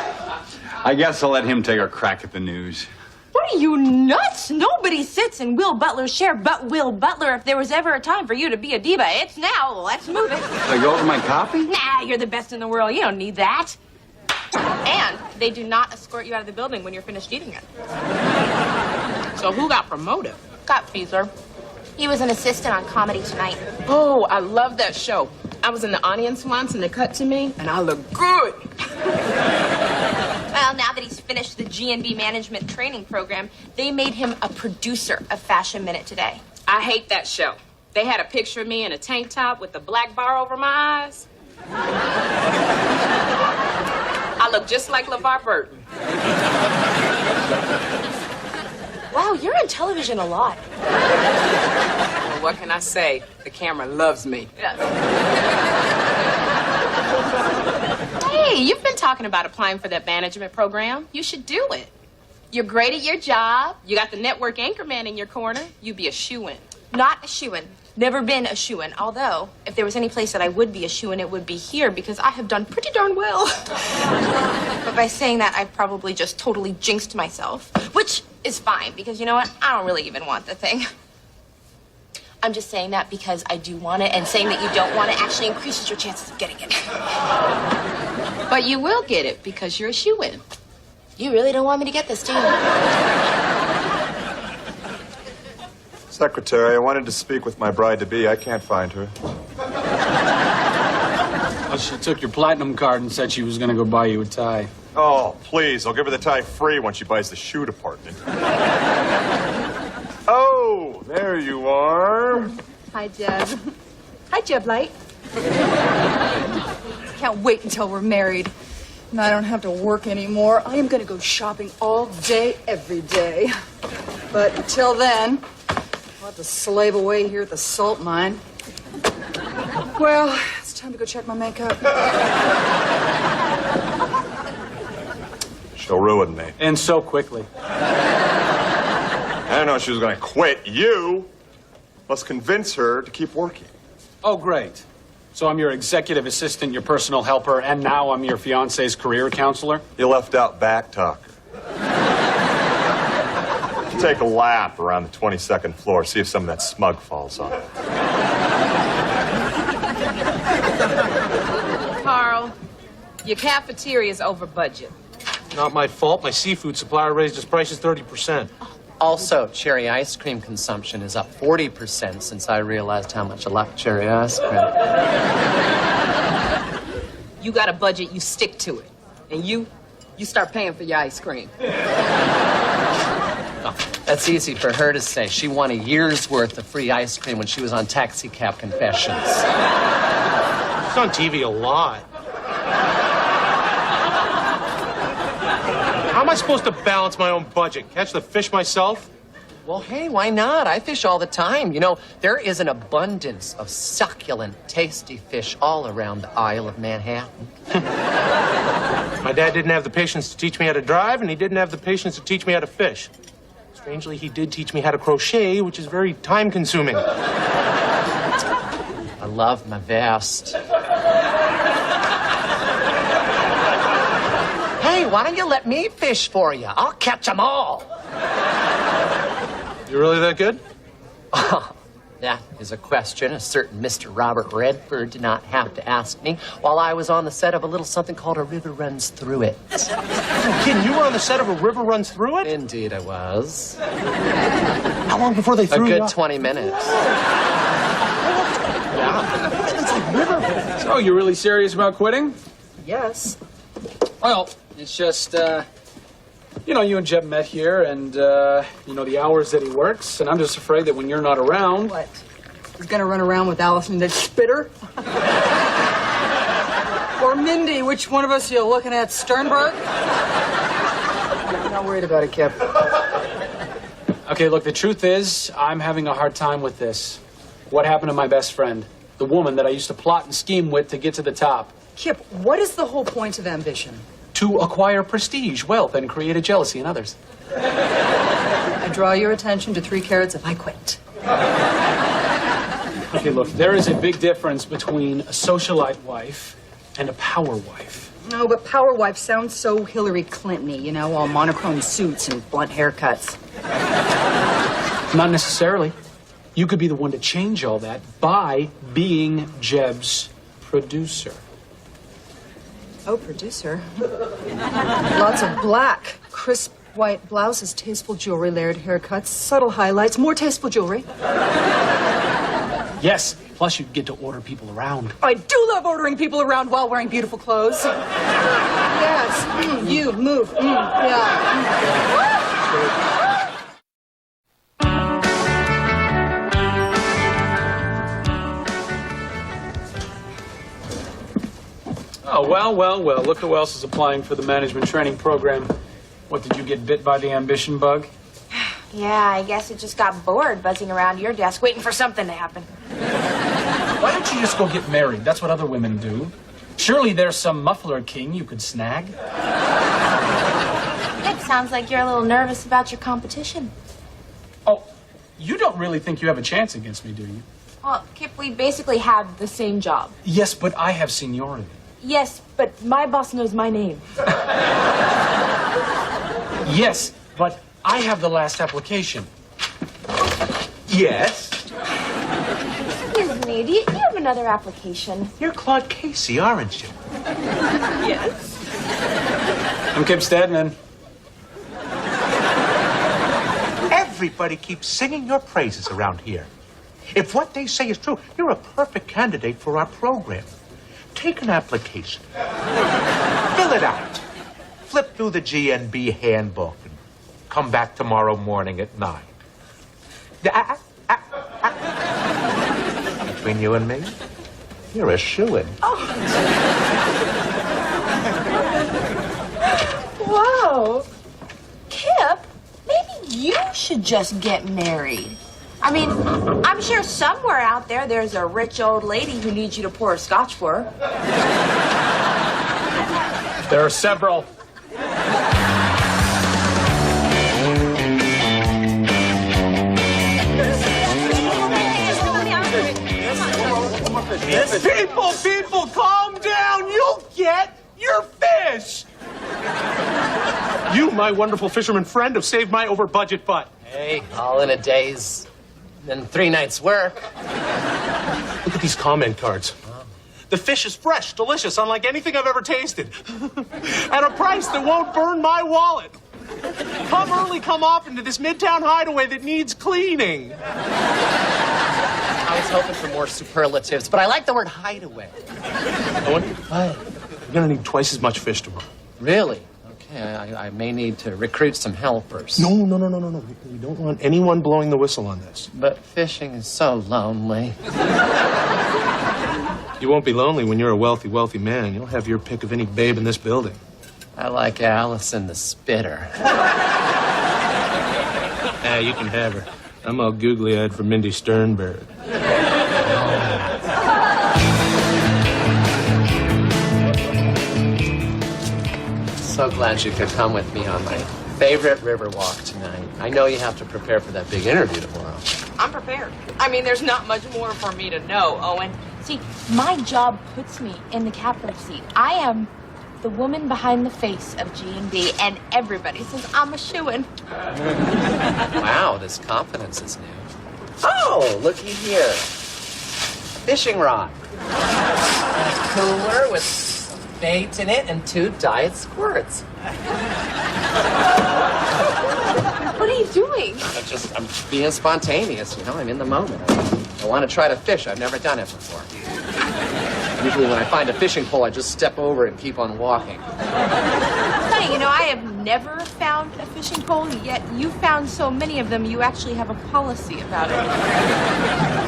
I guess I'll let him take a crack at the news. What are you, nuts? Nobody sits in Will Butler's chair but Will Butler. If there was ever a time for you to be a diva, it's now. Let's move it. Should I go over my copy? Nah, you're the best in the world. You don't need that. And they do not escort you out of the building when you're finished eating it. So who got promoted? Got Feezer. He was an assistant on Comedy Tonight. Oh, I love that show. I was in the audience once and they cut to me and I look good. Well, now that he's finished the G&B management training program, they made him a producer of Fashion Minute today. I hate that show. They had a picture of me in a tank top with a black bar over my eyes. I look just like LeVar Burton. Wow, you're in television a lot. Well, what can I say? The camera loves me. Hey, you've been talking about applying for that management program. You should do it. You're great at your job. You got the network anchorman in your corner. You'd be a shoo-in. Not a shoo-in. Never been a shoo-in. Although, if there was any place that I would be a shoo-in, it would be here because I have done pretty darn well. But by saying that, I've probably just totally jinxed myself. Which is fine because, you know what? I don't really even want the thing. I'm just saying that because I do want it, and saying that you don't want it actually increases your chances of getting it. But you will get it because you're a shoo-in. You really don't want me to get this, do you? Secretary, I wanted to speak with my bride-to-be. I can't find her. Well, she took your platinum card and said she was going to go buy you a tie. Oh, please. I'll give her the tie free when she buys the shoe department. Oh, there you are. Hi, Jeb. Hi, Jeb Light. Can't wait until we're married. And I don't have to work anymore. I am going to go shopping all day, every day. But until then, I'll have to slave away here at the salt mine. Well, it's time to go check my makeup. She'll ruin me. And so quickly. I didn't know she was going to quit. You must convince her to keep working. Oh, great. So I'm your executive assistant, your personal helper, and now I'm your fiance's career counselor? You left out back talker. Take a lap around the 22nd floor, see if some of that smug falls off. Carl, your cafeteria is over budget. Not my fault. My seafood supplier raised his prices 30%. Also, cherry ice cream consumption is up 40% since I realized how much I like cherry ice cream. You got a budget, you stick to it. And you start paying for your ice cream. Oh, that's easy for her to say. She won a year's worth of free ice cream when she was on Taxi Cab Confessions. It's on TV a lot. How am I supposed to balance my own budget? Catch the fish myself? Well, hey, why not? I fish all the time. You know, there is an abundance of succulent, tasty fish all around the Isle of Manhattan. My dad didn't have the patience to teach me how to drive, and he didn't have the patience to teach me how to fish. Strangely, he did teach me how to crochet, which is very time-consuming. I love my vest. Hey, why don't you let me fish for you? I'll catch them all. You really that good? Oh, that is a question a certain Mr. Robert Redford did not have to ask me while I was on the set of a little something called A River Runs Through It. Oh, kid, you were on the set of A River Runs Through It? Indeed, I was. How long before they threw you A good off? 20 minutes. Yeah. It's like river. So, you really serious about quitting? Yes. Well, it's just, you and Jeb met here, and, the hours that he works, and I'm just afraid that when you're not around... What? He's gonna run around with Allison the Spitter? Or Mindy, which one of us are you looking at, Sternberg? I'm not worried about it, Kip. Okay, look, the truth is, I'm having a hard time with this. What happened to my best friend? The woman that I used to plot and scheme with to get to the top. Kip, what is the whole point of ambition? To acquire prestige, wealth, and create a jealousy in others. I draw your attention to 3 carats if I quit. Okay, look, there is a big difference between a socialite wife and a power wife. No, but power wife sounds so Hillary Clinton-y, all monochrome suits and blunt haircuts. Not necessarily. You could be the one to change all that by being Jeb's producer. Oh, producer. Lots of black, crisp white blouses, tasteful jewelry, layered haircuts, subtle highlights, more tasteful jewelry. Yes, plus you get to order people around. I do love ordering people around while wearing beautiful clothes. Yes, you move. Yeah. Oh, well. Look who else is applying for the management training program. What, did you get bit by the ambition bug? Yeah, I guess it just got bored buzzing around your desk waiting for something to happen. Why don't you just go get married? That's what other women do. Surely there's some muffler king you could snag. It sounds like you're a little nervous about your competition. Oh, you don't really think you have a chance against me, do you? Well, Kip, we basically have the same job. Yes, but I have seniority. Yes, but my boss knows my name. Yes, but I have the last application. Yes? Excuse me, do you have another application? You're Claude Casey, aren't you? Yes. I'm Kip Stedman. Everybody keeps singing your praises around here. If what they say is true, you're a perfect candidate for our program. Take an application. Fill it out. Flip through the GNB handbook and come back tomorrow morning at 9. Between you and me, you're a shoo-in. Whoa. Kip, maybe you should just get married. I mean, I'm sure somewhere out there's a rich old lady who needs you to pour scotch for her. There are several. People, calm down. You'll get your fish. You, my wonderful fisherman friend, have saved my over-budget butt. Hey, all in a day's and 3 nights' work. Look at these comment cards. The fish is fresh, delicious, unlike anything I've ever tasted. At a price that won't burn my wallet. Come early, come often to this Midtown hideaway that needs cleaning. I was hoping for more superlatives, but I like the word hideaway. Owen, you're gonna need twice as much fish tomorrow. Really? Okay, I may need to recruit some helpers. No. We don't want anyone blowing the whistle on this. But fishing is so lonely. You won't be lonely when you're a wealthy man. You'll have your pick of any babe in this building. I like Allison the Spitter. You can have her. I'm all googly-eyed for Mindy Sternberg. So glad you could come with me on my favorite river walk tonight. I know you have to prepare for that big interview tomorrow. I'm prepared. I mean, there's not much more for me to know, Owen. See, my job puts me in the captain's seat. I am the woman behind the face of G&D, and everybody says I'm a shoo-in. Wow, this confidence is new. Oh, looky here. Fishing rod. And a cooler with bait in it and 2 diet squirts. What are you doing? I'm being spontaneous, I'm in the moment. I want to try to fish. I've never done it before. Usually when I find a fishing pole, I just step over it and keep on walking. Funny, I have never found a fishing pole, yet you found so many of them, you actually have a policy about it.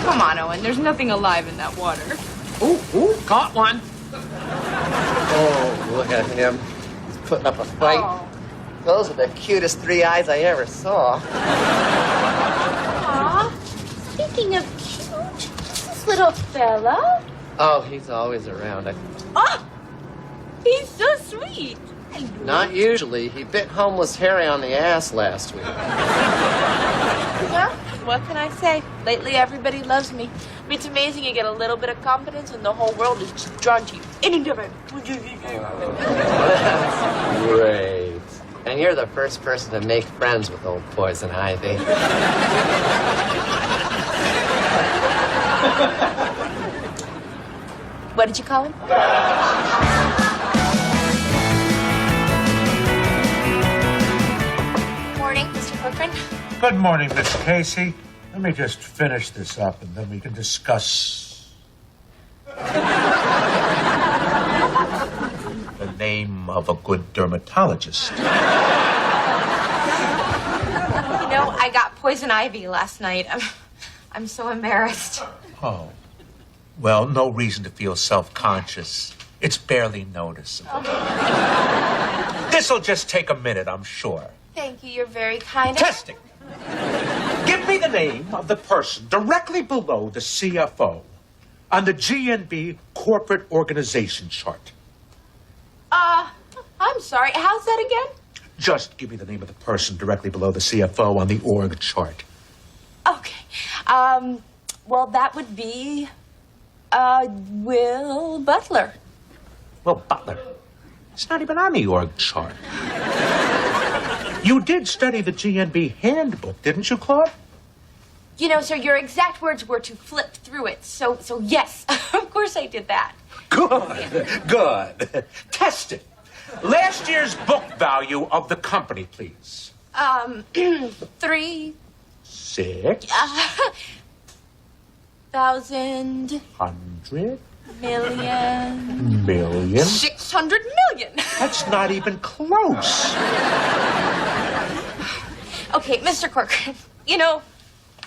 Come on, Owen, there's nothing alive in that water. Ooh, caught one. Oh, look at him. He's putting up a fight. Oh. Those are the cutest 3 eyes I ever saw. Aw, speaking of cute, this little fella. Oh, he's always around. Oh, he's so sweet. Not usually. He bit homeless Harry on the ass last week. Well, what can I say? Lately, everybody loves me. It's amazing you get a little bit of confidence and the whole world is just drawn to you. That's great. And you're the first person to make friends with old Poison Ivy. What did you call him? Morning, Mr. Corcoran. Good morning, Miss Casey. Let me just finish this up, and then we can discuss the name of a good dermatologist. I got poison ivy last night. I'm so embarrassed. Oh. Well, no reason to feel self-conscious. It's barely noticeable. This'll just take a minute, I'm sure. Thank you. You're very kind. Testing. Give me the name of the person directly below the CFO on the GNB corporate organization chart. I'm sorry. How's that again? Just give me the name of the person directly below the CFO on the org chart. Okay. Well, that would be, Will Butler. Well, Butler. It's not even on the org chart. You did study the GNB handbook, didn't you, Claude? Sir, your exact words were to flip through it. So yes, of course I did that. Good. Test it. Last year's book value of the company, please. 3 6 thousand 100 million 600 million. That's not even close. Okay, Mr. Corcoran,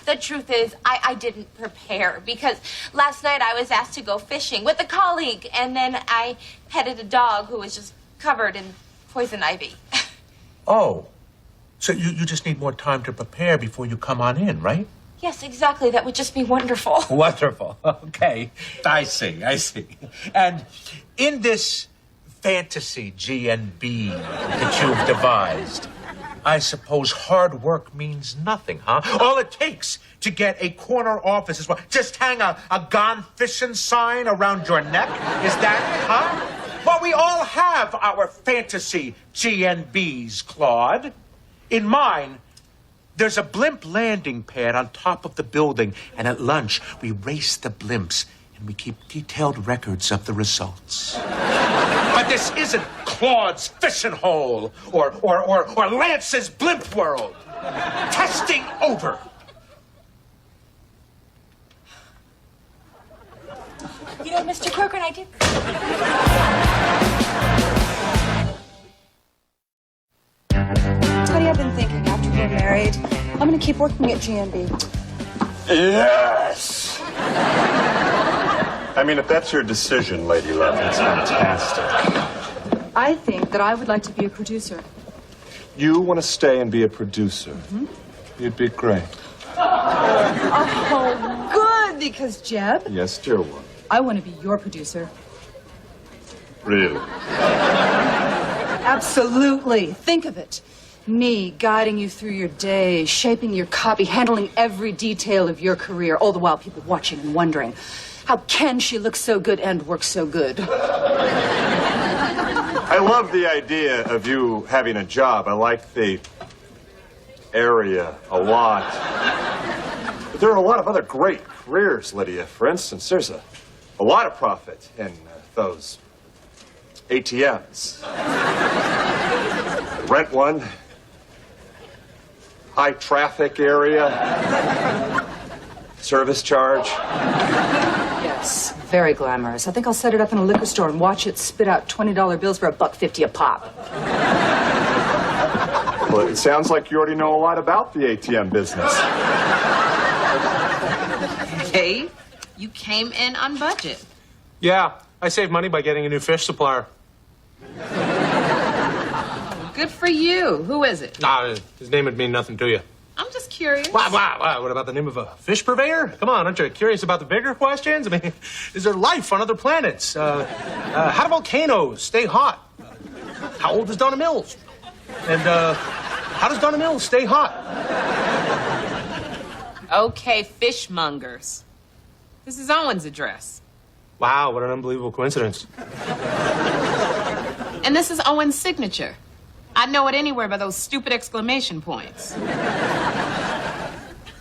the truth is I didn't prepare because last night I was asked to go fishing with a colleague and then I petted a dog who was just covered in poison ivy. Oh, so you just need more time to prepare before you come on in, right? Yes, exactly. That would just be wonderful. Wonderful. Okay. I see. And in this fantasy GNB that you've devised, I suppose hard work means nothing, huh? All it takes to get a corner office is what? Just hang a gone fishing sign around your neck? Is that it, huh? Well, we all have our fantasy GNBs, Claude. In mine, there's a blimp landing pad on top of the building, and at lunch, we race the blimps, and we keep detailed records of the results. But this isn't Claude's fishing hole or Lance's blimp world. Testing over. Mr. Corcoran, I did. Honey, I've been thinking after we're married, I'm going to keep working at GNB. Yes! I mean, if that's your decision, Lady Love, it's fantastic. I think that I would like to be a producer. You want to stay and be a producer? Mm-hmm. You'd be great. Oh, good, because Jeb, Yes, dear one. I want to be your producer. Really? Absolutely. Think of it. Me guiding you through your day, shaping your copy, handling every detail of your career, all the while people watching and wondering, how can she look so good and work so good? I love the idea of you having a job. I like the area a lot. But there are a lot of other great careers, Lydia. For instance, there's a lot of profit in those ATMs. Rent one. High traffic area. Service charge? Yes, very glamorous. I think I'll set it up in a liquor store and watch it spit out $20 bills for $1.50 a pop. Well, it sounds like you already know a lot about the ATM business. Hey, you came in on budget. Yeah, I saved money by getting a new fish supplier. Good for you. Who is it? Nah, his name would mean nothing to you. I'm just curious. Wow. What about the name of a fish purveyor? Come on, aren't you curious about the bigger questions? I mean, is there life on other planets? How do volcanoes stay hot? How old is Donna Mills? And how does Donna Mills stay hot? Okay, fishmongers. This is Owen's address. Wow, what an unbelievable coincidence. And this is Owen's signature. I'd know it anywhere by those stupid exclamation points.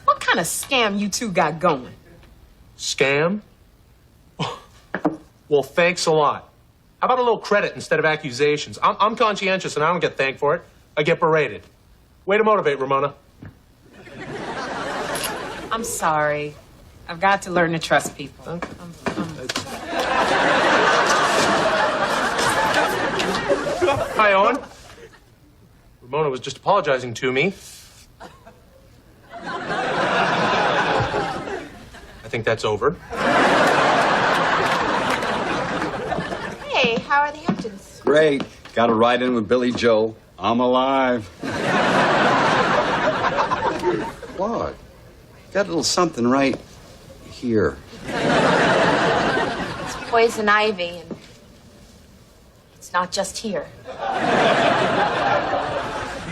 What kind of scam you two got going? Scam? Well, thanks a lot. How about a little credit instead of accusations? I'm conscientious and I don't get thanked for it. I get berated. Way to motivate, Ramona. I'm sorry. I've got to learn to trust people. Hi, Owen. Ramona was just apologizing to me. I think that's over. Hey, how are the Hamptons? Great. Got a ride in with Billy Joe. I'm alive. What? Got a little something right here. It's poison ivy, and it's not just here.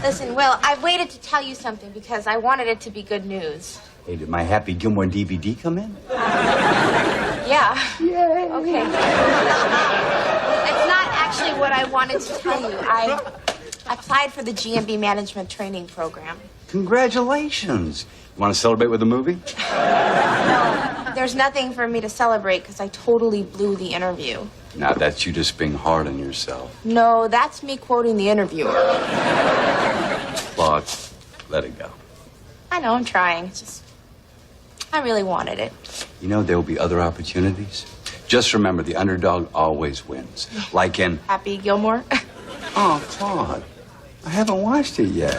Listen, Will, I've waited to tell you something because I wanted it to be good news. Hey, did my Happy Gilmore DVD come in? Yeah. Yay. Okay. It's not actually what I wanted to tell you. I applied for the GMB management training program. Congratulations. You want to celebrate with a movie? No, there's nothing for me to celebrate because I totally blew the interview. Now, that's you just being hard on yourself. No, that's me quoting the interviewer. Claude, let it go. I know, I'm trying. It's just, I really wanted it. You know, there will be other opportunities. Just remember, the underdog always wins. Like in... Happy Gilmore? Oh, Claude, I haven't watched it yet.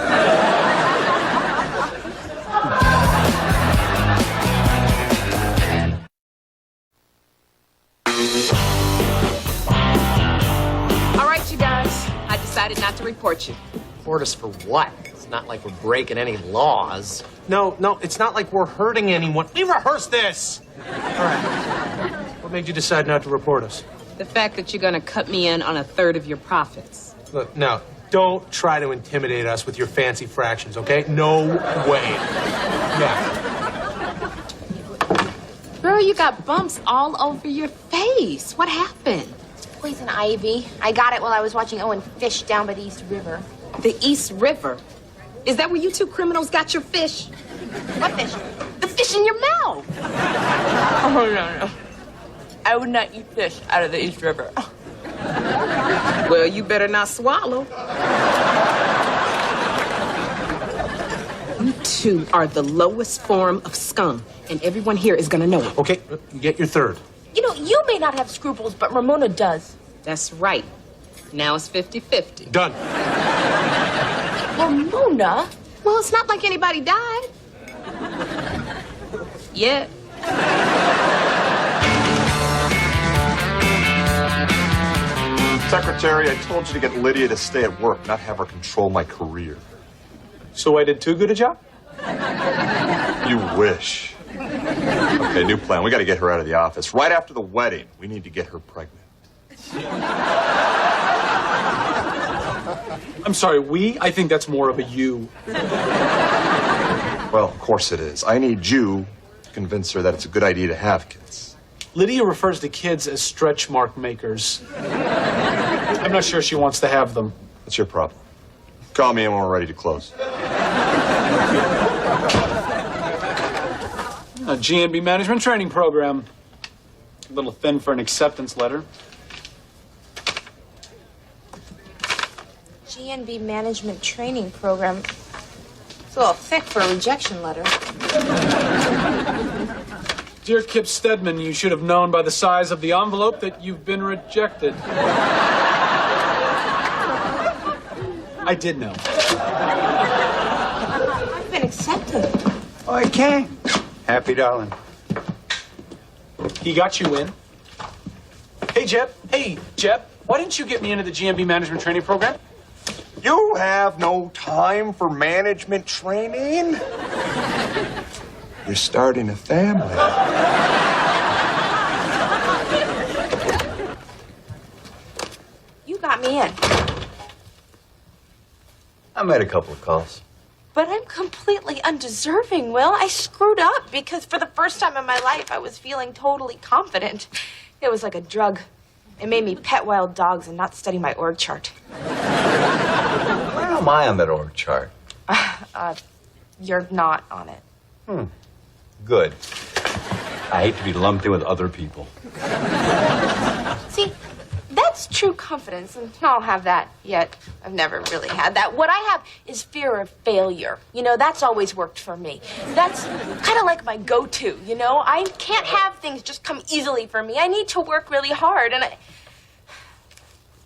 All right, you guys. I decided not to report you. Report us for what? It's not like we're breaking any laws. No, it's not like we're hurting anyone. We rehearsed this. All right. What made you decide not to report us? The fact that you're going to cut me in on a third of your profits. Look, now, don't try to intimidate us with your fancy fractions, okay? No way. Yeah. Girl, you got bumps all over your face. What happened? It's poison ivy. I got it while I was watching Owen fish down by the East River. The East River? Is that where you two criminals got your fish? What fish? The fish in your mouth. Oh, no. I would not eat fish out of the East River. Well, you better not swallow. You two are the lowest form of scum, and everyone here is gonna know it. Okay, you get your third. You know, you may not have scruples, but Ramona does. That's right. Now it's 50-50. Done. Ramona? Well, it's not like anybody died. Yet. Secretary, I told you to get Lydia to stay at work, not have her control my career. So I did too good a job? You wish. Okay, new plan. We got to get her out of the office. Right after the wedding, we need to get her pregnant. I'm sorry, I think that's more of a you. Well, of course it is. I need you to convince her that it's a good idea to have kids. Lydia refers to kids as stretch mark makers. I'm not sure she wants to have them. That's your problem. Call me when we're ready to close. A GMB management training program. A little thin for an acceptance letter. GNB management training program. It's a little thick for a rejection letter. Dear Kip Stedman, you should have known by the size of the envelope that you've been rejected. I did know. I've been accepted. Okay. Happy, darling. He got you in. Hey, Jeb, why didn't you get me into the GMB management training program? You have no time for management training? You're starting a family. You got me in. I made a couple of calls. But I'm completely undeserving, Will. I screwed up because for the first time in my life, I was feeling totally confident. It was like a drug. It made me pet wild dogs and not study my org chart. Where am I on that org chart? You're not on it. Good. I hate to be lumped in with other people. See, that's true confidence, and I don't have that yet. I've never really had that. What I have is fear of failure. You know, that's always worked for me. That's kind of like my go-to, you know? I can't have things just come easily for me. I need to work really hard, and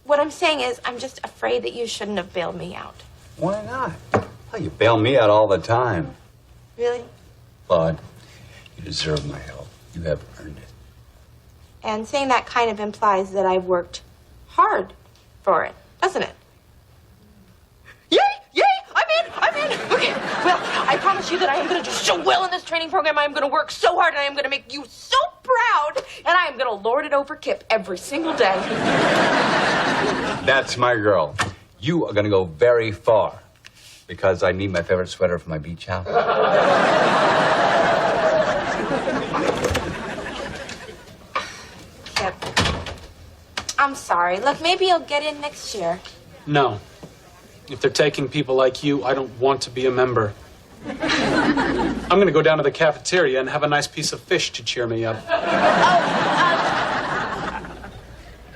what I'm saying is I'm just afraid that you shouldn't have bailed me out. Why not? Well, you bail me out all the time. Really? Claude, you deserve my help. You have earned it. And saying that kind of implies that I've worked hard for it, doesn't it? Yay! Yay! I'm in! Okay, well, I promise you that I am going to do so well in this training program. I am going to work so hard, and I am going to make you so proud, and I am going to lord it over Kip every single day. That's my girl. You are going to go very far because I need my favorite sweater for my beach house. Kip, I'm sorry. Look, maybe you'll get in next year. No. If they're taking people like you, I don't want to be a member. I'm going to go down to the cafeteria and have a nice piece of fish to cheer me up. Oh,